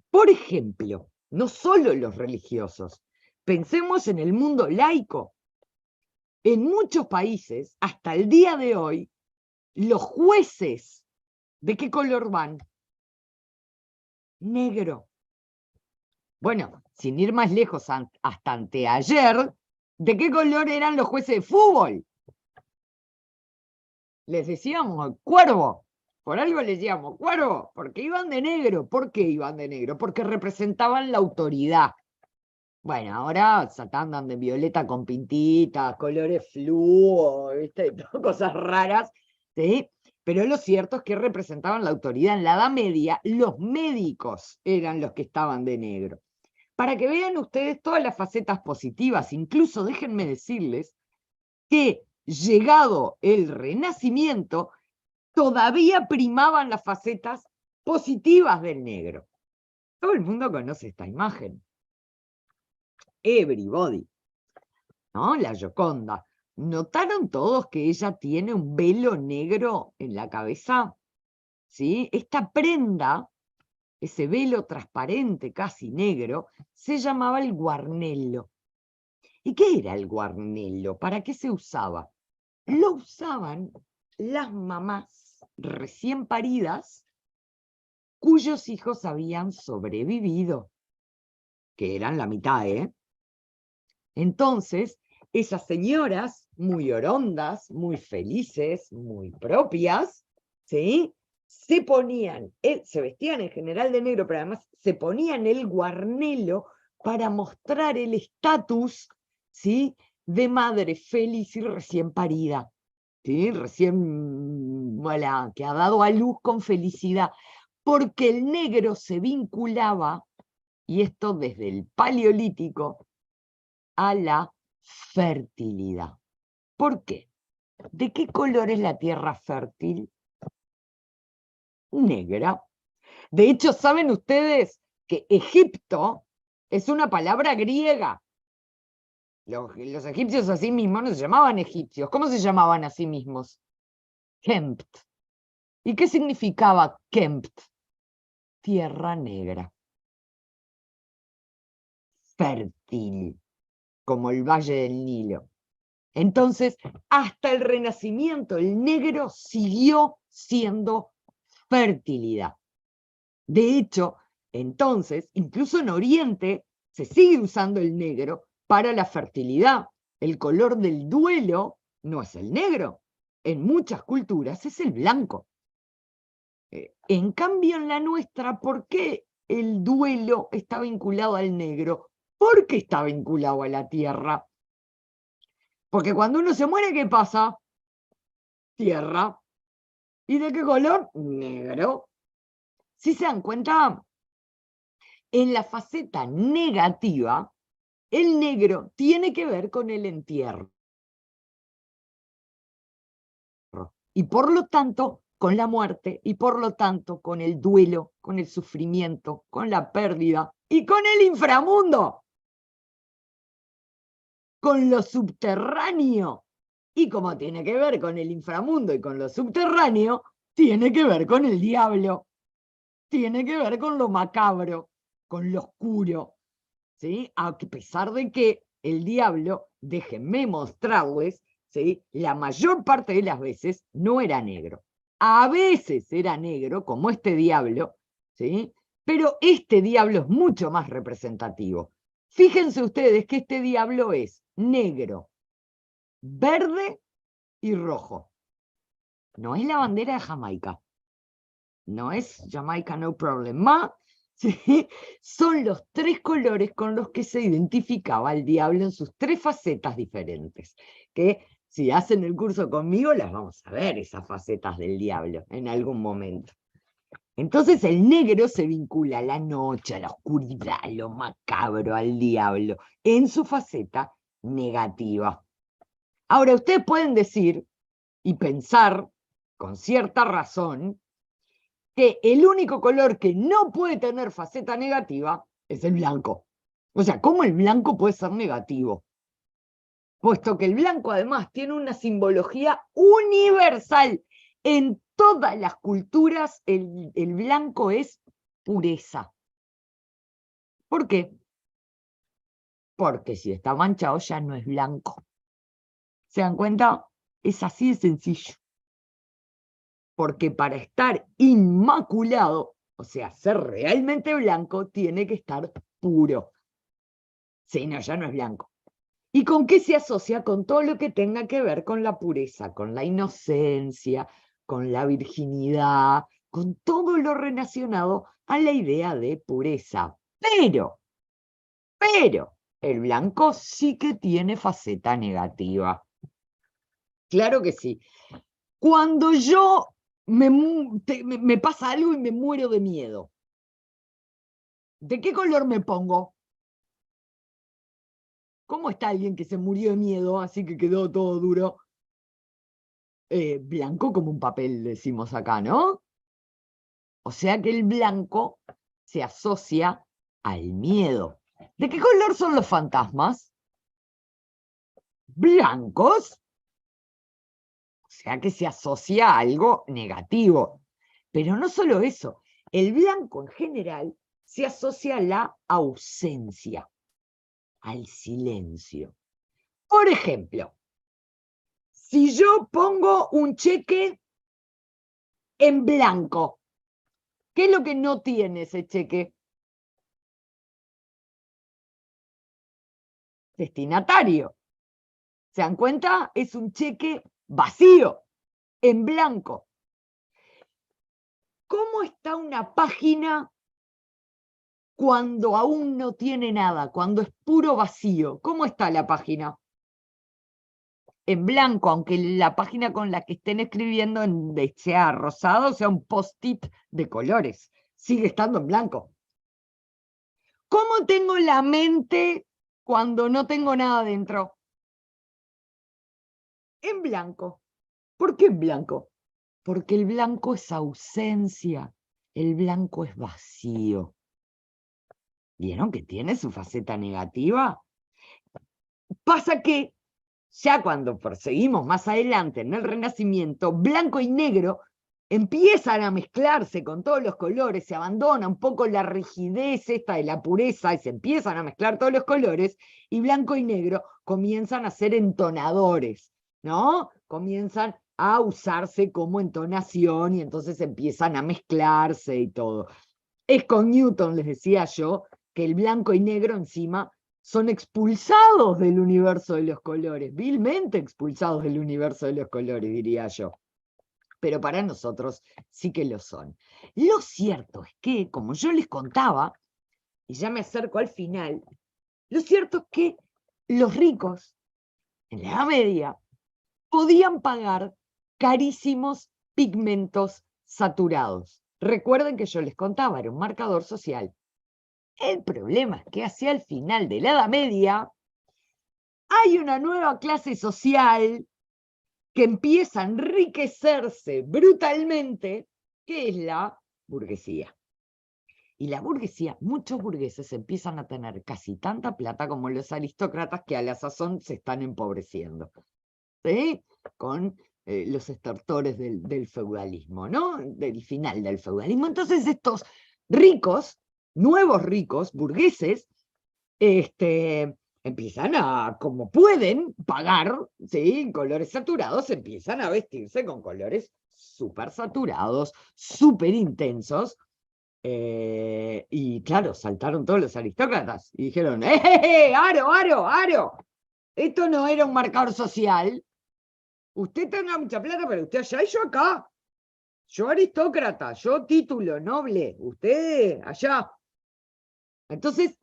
Por ejemplo, no solo los religiosos, pensemos en el mundo laico. En muchos países, hasta el día de hoy, los jueces, ¿de qué color van? Negro. Bueno, sin ir más lejos, hasta anteayer, ¿de qué color eran los jueces de fútbol? Les decíamos cuervo. Por algo les decíamos cuervo, porque iban de negro. ¿Por qué iban de negro? Porque representaban la autoridad. Bueno, ahora andan de violeta con pintitas, colores fluo, ¿viste? Cosas raras, ¿sí? Pero lo cierto es que representaban la autoridad. En la Edad Media, los médicos eran los que estaban de negro. Para que vean ustedes todas las facetas positivas, incluso déjenme decirles que llegado el Renacimiento, todavía primaban las facetas positivas del negro. Todo el mundo conoce esta imagen. Everybody, ¿no? La Gioconda. ¿Notaron todos que ella tiene un velo negro en la cabeza? ¿Sí? Esta prenda, ese velo transparente, casi negro, se llamaba el guarnello. ¿Y qué era el guarnello? ¿Para qué se usaba? Lo usaban las mamás recién paridas cuyos hijos habían sobrevivido, que eran la mitad, ¿eh? Entonces, esas señoras muy orondas, muy felices, muy propias, ¿sí? Se vestían en general de negro, pero además se ponían el guarnelo para mostrar el estatus, ¿sí? De madre feliz y recién parida, ¿sí? Recién, voilà, que ha dado a luz con felicidad, porque el negro se vinculaba, y esto desde el Paleolítico, a la fertilidad. ¿Por qué? ¿De qué color es la tierra fértil? Negra. De hecho, ¿saben ustedes que Egipto es una palabra griega? Los egipcios a sí mismos no se llamaban egipcios. ¿Cómo se llamaban a sí mismos? Kempt. ¿Y qué significaba Kempt? Tierra negra. Fértil, como el valle del Nilo. Entonces, hasta el Renacimiento, el negro siguió siendo fertilidad. De hecho, entonces, incluso en Oriente, se sigue usando el negro para la fertilidad. El color del duelo no es el negro. En muchas culturas es el blanco. En cambio, en la nuestra, ¿por qué el duelo está vinculado al negro? ¿Por qué está vinculado a la tierra? Porque cuando uno se muere, ¿qué pasa? Tierra. ¿Y de qué color? Negro. Si se dan cuenta, en la faceta negativa, el negro tiene que ver con el entierro. Y por lo tanto, con la muerte, y por lo tanto, con el duelo, con el sufrimiento, con la pérdida y con el inframundo. Con lo subterráneo. Y como tiene que ver con el inframundo y con lo subterráneo, tiene que ver con el diablo. Tiene que ver con lo macabro, con lo oscuro. ¿sí? A pesar de que el diablo, déjenme mostrarles, ¿sí? La mayor parte de las veces no era negro. A veces era negro, como este diablo, ¿sí? Pero este diablo es mucho más representativo. Fíjense ustedes que este diablo es negro, verde y rojo. No es la bandera de Jamaica. No es Jamaica no problem. ¿Sí? Son los tres colores con los que se identificaba el diablo en sus tres facetas diferentes. Que si hacen el curso conmigo, las vamos a ver, esas facetas del diablo, en algún momento. Entonces el negro se vincula a la noche, a la oscuridad, a lo macabro, al diablo, en su faceta negativa. Ahora, ustedes pueden decir y pensar, con cierta razón, que el único color que no puede tener faceta negativa es el blanco. O sea, ¿cómo el blanco puede ser negativo? Puesto que el blanco además tiene una simbología universal. En todas las culturas el blanco es pureza. ¿Por qué? Porque si está manchado ya no es blanco. ¿Se dan cuenta? Es así de sencillo. Porque para estar inmaculado, o sea, ser realmente blanco, tiene que estar puro. Si no, ya no es blanco. ¿Y con qué se asocia? Con todo lo que tenga que ver con la pureza, con la inocencia, con la virginidad, con todo lo relacionado a la idea de pureza. Pero, el blanco sí que tiene faceta negativa. Claro que sí. Cuando yo me pasa algo y me muero de miedo, ¿de qué color me pongo? ¿Cómo está alguien que se murió de miedo, así que quedó todo duro? Blanco como un papel, decimos acá, ¿no? O sea que el blanco se asocia al miedo. ¿De qué color son los fantasmas? Blancos. O sea que se asocia a algo negativo. Pero no solo eso, el blanco en general se asocia a la ausencia, al silencio. Por ejemplo, si yo pongo un cheque en blanco, ¿qué es lo que no tiene ese cheque? Destinatario. ¿Se dan cuenta? Es un cheque vacío, en blanco. ¿Cómo está una página cuando aún no tiene nada, cuando es puro vacío? ¿Cómo está la página? En blanco, aunque la página con la que estén escribiendo sea rosado, sea un post-it de colores, sigue estando en blanco. ¿Cómo tengo la mente cuando no tengo nada dentro? En blanco. ¿Por qué en blanco? Porque el blanco es ausencia, el blanco es vacío. ¿Vieron que tiene su faceta negativa? Pasa que ya cuando perseguimos más adelante en el Renacimiento, blanco y negro empiezan a mezclarse con todos los colores, se abandona un poco la rigidez esta de la pureza y se empiezan a mezclar todos los colores, y blanco y negro comienzan a ser entonadores, ¿no? Comienzan a usarse como entonación y entonces empiezan a mezclarse y todo. Es con Newton, les decía yo, que el blanco y negro encima son expulsados del universo de los colores, vilmente expulsados del universo de los colores, diría yo. Pero para nosotros sí que lo son. Lo cierto es que, como yo les contaba, y ya me acerco al final, lo cierto es que los ricos, en la Edad Media, podían pagar carísimos pigmentos saturados. Recuerden que yo les contaba, era un marcador social. El problema es que hacia el final de la Edad Media hay una nueva clase social que empieza a enriquecerse brutalmente, que es la burguesía. Y la burguesía, muchos burgueses empiezan a tener casi tanta plata como los aristócratas que a la sazón se están empobreciendo, ¿sí? Con los estertores del feudalismo, ¿no? Del final del feudalismo. Entonces estos ricos, nuevos ricos, burgueses, empiezan a, como pueden pagar, ¿sí? Colores saturados, empiezan a vestirse con colores súper saturados, súper intensos. Y claro, saltaron todos los aristócratas y dijeron, ¡Aro, aro, aro! Esto no era un marcador social. Usted tenga mucha plata, pero usted allá y yo acá. Yo aristócrata, yo título, noble, usted allá. Entonces,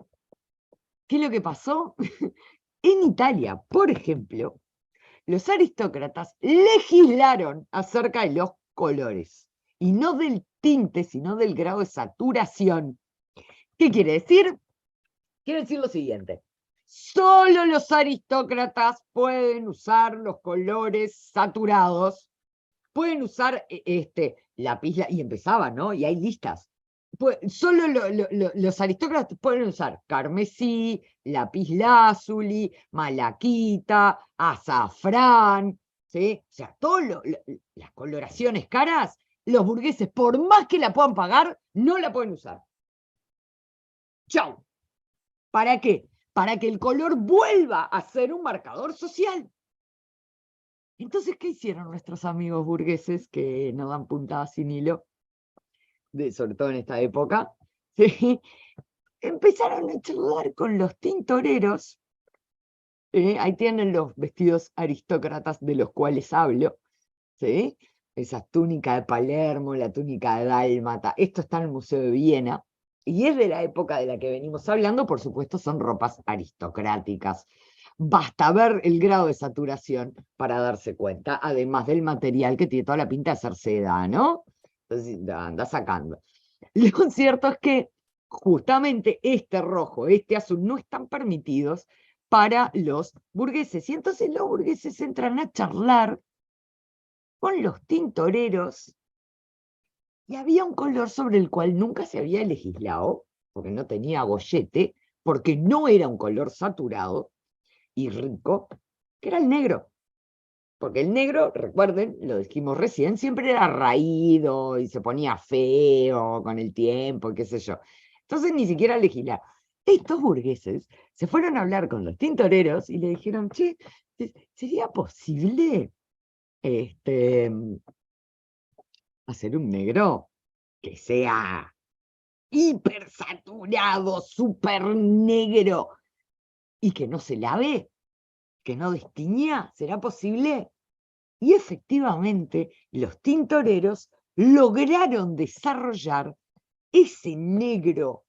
¿qué es lo que pasó? En Italia, por ejemplo, los aristócratas legislaron acerca de los colores, y no del tinte, sino del grado de saturación. ¿Qué quiere decir? Quiere decir lo siguiente: solo los aristócratas pueden usar los colores saturados, pueden usar lápiz, y empezaban, ¿no? Y hay listas. Solo los aristócratas pueden usar carmesí, lapislázuli, malaquita, azafrán, ¿sí? O sea, todas las coloraciones caras, los burgueses, por más que la puedan pagar, no la pueden usar. ¡Chau! ¿Para qué? Para que el color vuelva a ser un marcador social. Entonces, ¿qué hicieron nuestros amigos burgueses que no dan puntadas sin hilo? Sobre todo en esta época, ¿sí? Empezaron a charlar con los tintoreros. Ahí tienen los vestidos aristócratas de los cuales hablo, ¿sí? Esa túnica de Palermo, la túnica de Dálmata. Esto está en el Museo de Viena, y es de la época de la que venimos hablando. Por supuesto, son ropas aristocráticas. Basta ver el grado de saturación para darse cuenta, además del material que tiene toda la pinta de ser seda, ¿no? Entonces anda sacando. Lo cierto es que justamente este rojo, este azul, no están permitidos para los burgueses. Y entonces los burgueses entran a charlar con los tintoreros, y había un color sobre el cual nunca se había legislado, porque no tenía gollete, porque no era un color saturado y rico, que era el negro. Porque el negro, recuerden, lo dijimos recién, siempre era raído y se ponía feo con el tiempo, y qué sé yo. Entonces ni siquiera legislar. Estos burgueses se fueron a hablar con los tintoreros y le dijeron, che, ¿sería posible hacer un negro que sea hipersaturado, súper negro, y que no se lave, que no destiña? ¿Será posible? Y efectivamente, los tintoreros lograron desarrollar ese negro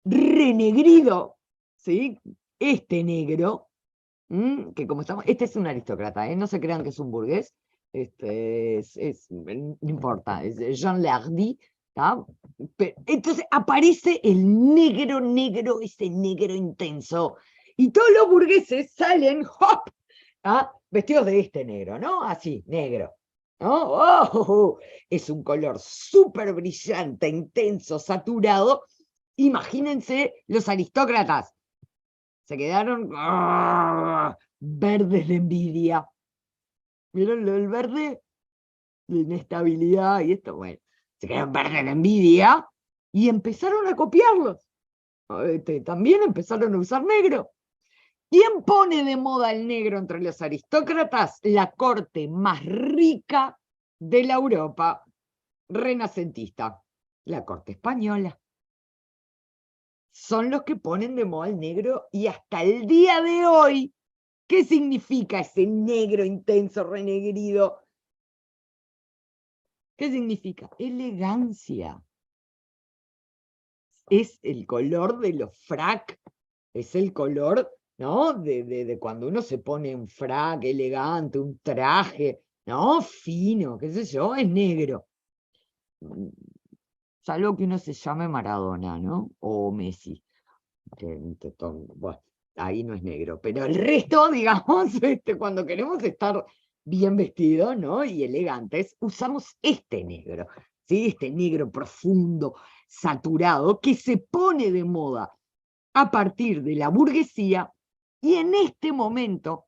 renegrido, ¿sí? Este negro, que como estamos, este es un aristócrata, no se crean que es un burgués, no importa, es Jean Lardy, ¿tá? Entonces aparece el negro, ese negro intenso, y todos los burgueses salen, ¡hop!, vestidos de este negro, ¿no? Así, negro, ¿no? ¡Oh! Es un color súper brillante, intenso, saturado. Imagínense los aristócratas. Se quedaron verdes de envidia. ¿Vieron el verde? De inestabilidad y esto, bueno. Se quedaron verdes de envidia y empezaron a copiarlos. También empezaron a usar negro. ¿Quién pone de moda el negro entre los aristócratas? La corte más rica de la Europa renacentista, la corte española. Son los que ponen de moda el negro, y hasta el día de hoy, ¿qué significa ese negro intenso, renegrido? ¿Qué significa? Elegancia. Es el color de los frac, es el color, ¿no? De cuando uno se pone un frac elegante, un traje, ¿no? Fino, qué sé yo, es negro. Salvo que uno se llame Maradona, ¿no? O Messi. Bueno, ahí no es negro, pero el resto, digamos, cuando queremos estar bien vestidos, ¿no? Y elegantes, usamos este negro, ¿sí? Este negro profundo, saturado, que se pone de moda a partir de la burguesía, y en este momento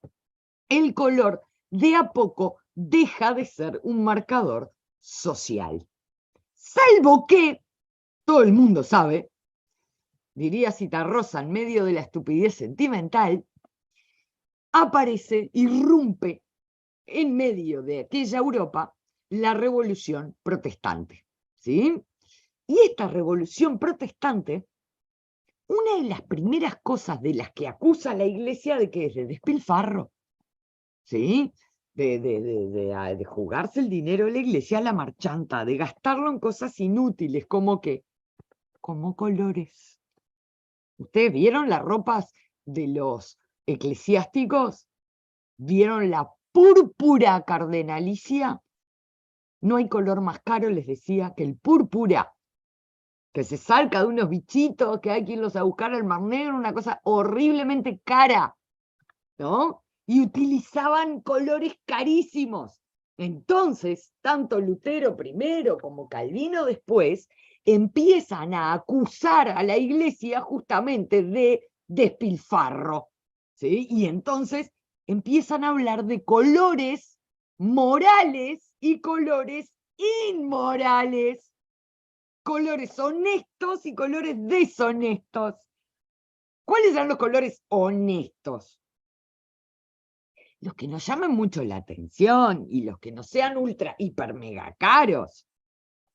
el color de a poco deja de ser un marcador social. Salvo que todo el mundo sabe, diría Citarrosa, en medio de la estupidez sentimental, aparece, irrumpe en medio de aquella Europa la revolución protestante, ¿sí? Y esta revolución protestante, una de las primeras cosas de las que acusa la Iglesia de que es de despilfarro, ¿sí? De jugarse el dinero de la Iglesia a la marchanta, de gastarlo en cosas inútiles, como que, como colores. ¿Ustedes vieron las ropas de los eclesiásticos? ¿Vieron la púrpura cardenalicia? No hay color más caro, les decía, que el púrpura, que se salca de unos bichitos, que hay que irlos a buscar al Mar Negro, una cosa horriblemente cara, ¿no? Y utilizaban colores carísimos. Entonces, tanto Lutero primero como Calvino después empiezan a acusar a la Iglesia justamente de despilfarro, ¿sí? Y entonces empiezan a hablar de colores morales y colores inmorales, colores honestos y colores deshonestos. ¿Cuáles son los colores honestos? Los que nos llamen mucho la atención y los que no sean ultra, hiper, mega caros.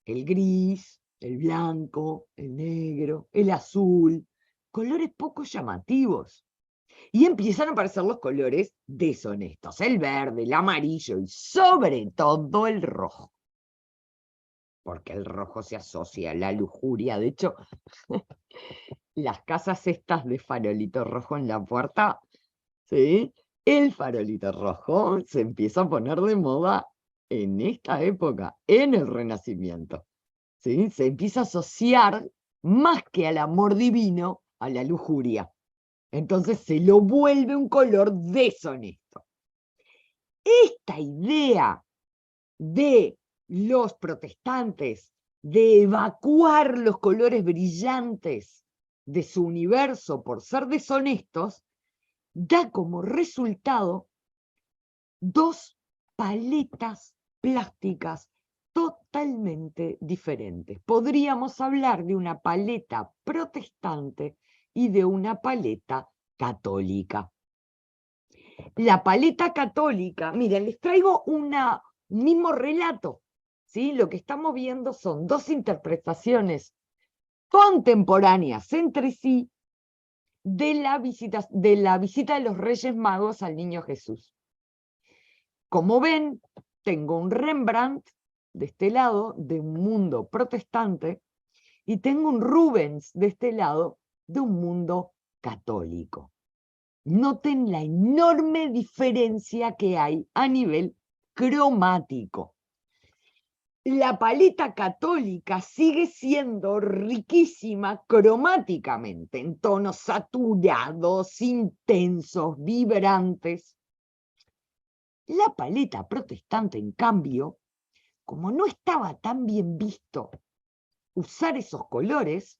El gris, el blanco, el negro, el azul, colores poco llamativos. Y empiezan a aparecer los colores deshonestos, el verde, el amarillo y sobre todo el rojo. Porque el rojo se asocia a la lujuria. De hecho, las casas estas de farolito rojo en la puerta, ¿sí? El farolito rojo se empieza a poner de moda en esta época, en el Renacimiento, ¿sí? Se empieza a asociar más que al amor divino, a la lujuria. Entonces se lo vuelve un color deshonesto. Esta idea de los protestantes de evacuar los colores brillantes de su universo por ser deshonestos, da como resultado dos paletas plásticas totalmente diferentes. Podríamos hablar de una paleta protestante y de una paleta católica. La paleta católica, miren, les traigo un mismo relato, ¿sí? Lo que estamos viendo son dos interpretaciones contemporáneas entre sí de la visita de los Reyes Magos al Niño Jesús. Como ven, tengo un Rembrandt de este lado, de un mundo protestante, y tengo un Rubens de este lado, de un mundo católico. Noten la enorme diferencia que hay a nivel cromático. La paleta católica sigue siendo riquísima cromáticamente, en tonos saturados, intensos, vibrantes. La paleta protestante, en cambio, como no estaba tan bien visto usar esos colores,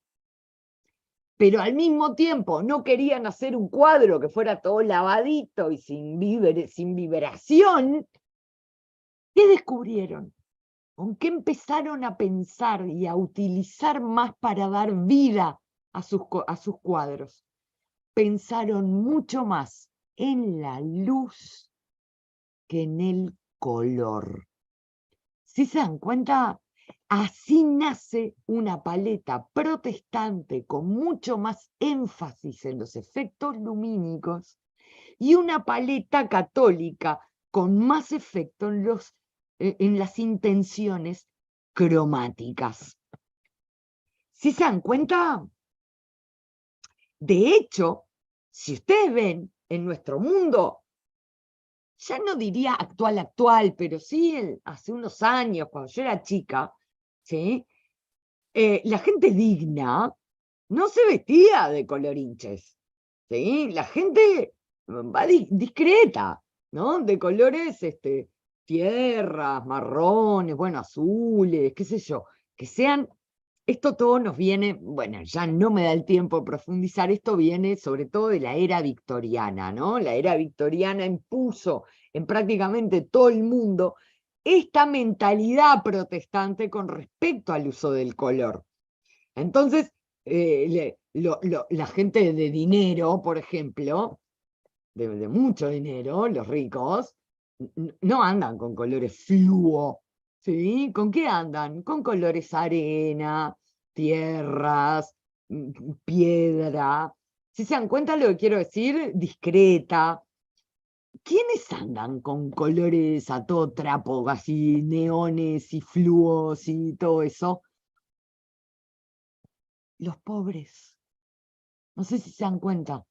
pero al mismo tiempo no querían hacer un cuadro que fuera todo lavadito y sin vibración, ¿qué descubrieron? ¿Con qué empezaron a pensar y a utilizar más para dar vida a sus cuadros? Pensaron mucho más en la luz que en el color. ¿Sí se dan cuenta? Así nace una paleta protestante con mucho más énfasis en los efectos lumínicos y una paleta católica con más efecto en las intenciones cromáticas. ¿Sí se dan cuenta? De hecho, si ustedes ven en nuestro mundo, ya no diría actual, pero sí hace unos años, cuando yo era chica, ¿sí? La gente digna no se vestía de colorinches, ¿sí? La gente va discreta, ¿no? De colores tierras, marrones, bueno, azules, qué sé yo, que sean. Esto todo nos viene, bueno, ya no me da el tiempo de profundizar, esto viene sobre todo de la era victoriana, ¿no? La era victoriana impuso en prácticamente todo el mundo esta mentalidad protestante con respecto al uso del color. Entonces, la gente de dinero, por ejemplo, de mucho dinero, los ricos, no andan con colores fluo, ¿sí? ¿Con qué andan? Con colores arena, tierras, piedra. Si se dan cuenta lo que quiero decir, discreta. ¿Quiénes andan con colores a todo trapo, así neones y fluos y todo eso? Los pobres. No sé si se dan cuenta.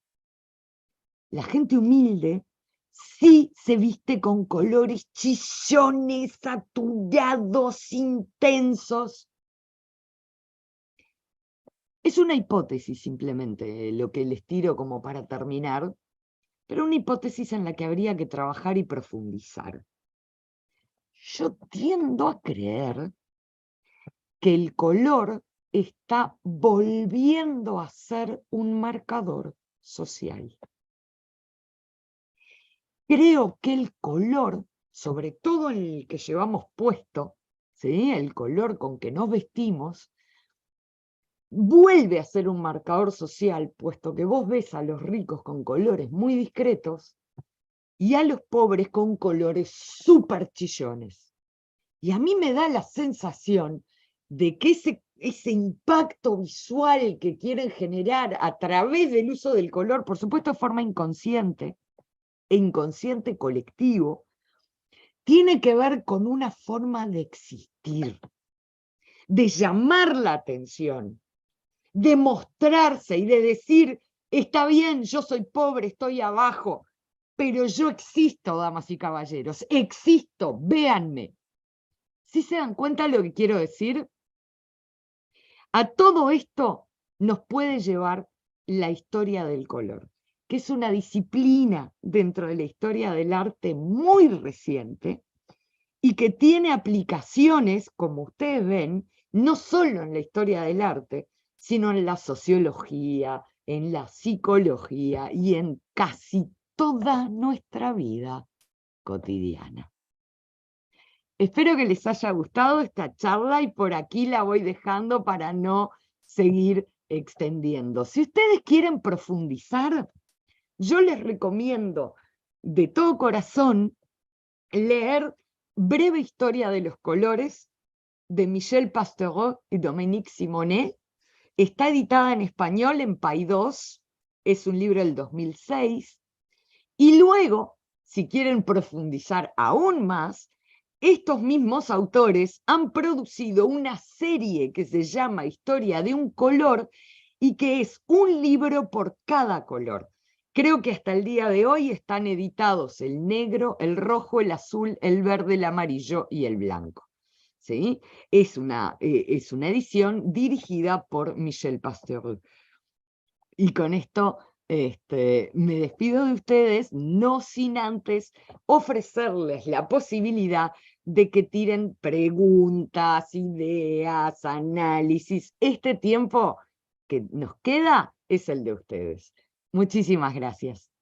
La gente humilde sí se viste con colores chillones, saturados, intensos. Es una hipótesis simplemente lo que les tiro como para terminar, pero una hipótesis en la que habría que trabajar y profundizar. Yo tiendo a creer que el color está volviendo a ser un marcador social. Creo que el color, sobre todo el que llevamos puesto, ¿sí? El color con que nos vestimos, vuelve a ser un marcador social, puesto que vos ves a los ricos con colores muy discretos y a los pobres con colores súper chillones. Y a mí me da la sensación de que ese impacto visual que quieren generar a través del uso del color, por supuesto de forma inconsciente, e inconsciente colectivo, tiene que ver con una forma de existir, de llamar la atención, de mostrarse y de decir, está bien, yo soy pobre, estoy abajo, pero yo existo, damas y caballeros, existo, véanme. ¿Sí se dan cuenta lo que quiero decir? A todo esto nos puede llevar la historia del color, que es una disciplina dentro de la historia del arte muy reciente y que tiene aplicaciones, como ustedes ven, no solo en la historia del arte, sino en la sociología, en la psicología y en casi toda nuestra vida cotidiana. Espero que les haya gustado esta charla y por aquí la voy dejando para no seguir extendiendo. Si ustedes quieren profundizar, yo les recomiendo de todo corazón leer Breve Historia de los Colores de Michel Pastoureau y Dominique Simonet. Está editada en español en Paidós, es un libro del 2006. Y luego, si quieren profundizar aún más, estos mismos autores han producido una serie que se llama Historia de un color y que es un libro por cada color. Creo que hasta el día de hoy están editados el negro, el rojo, el azul, el verde, el amarillo y el blanco. ¿Sí? Es una edición dirigida por Michel Pastoureau. Y con esto me despido de ustedes, no sin antes ofrecerles la posibilidad de que tiren preguntas, ideas, análisis. Este tiempo que nos queda es el de ustedes. Muchísimas gracias.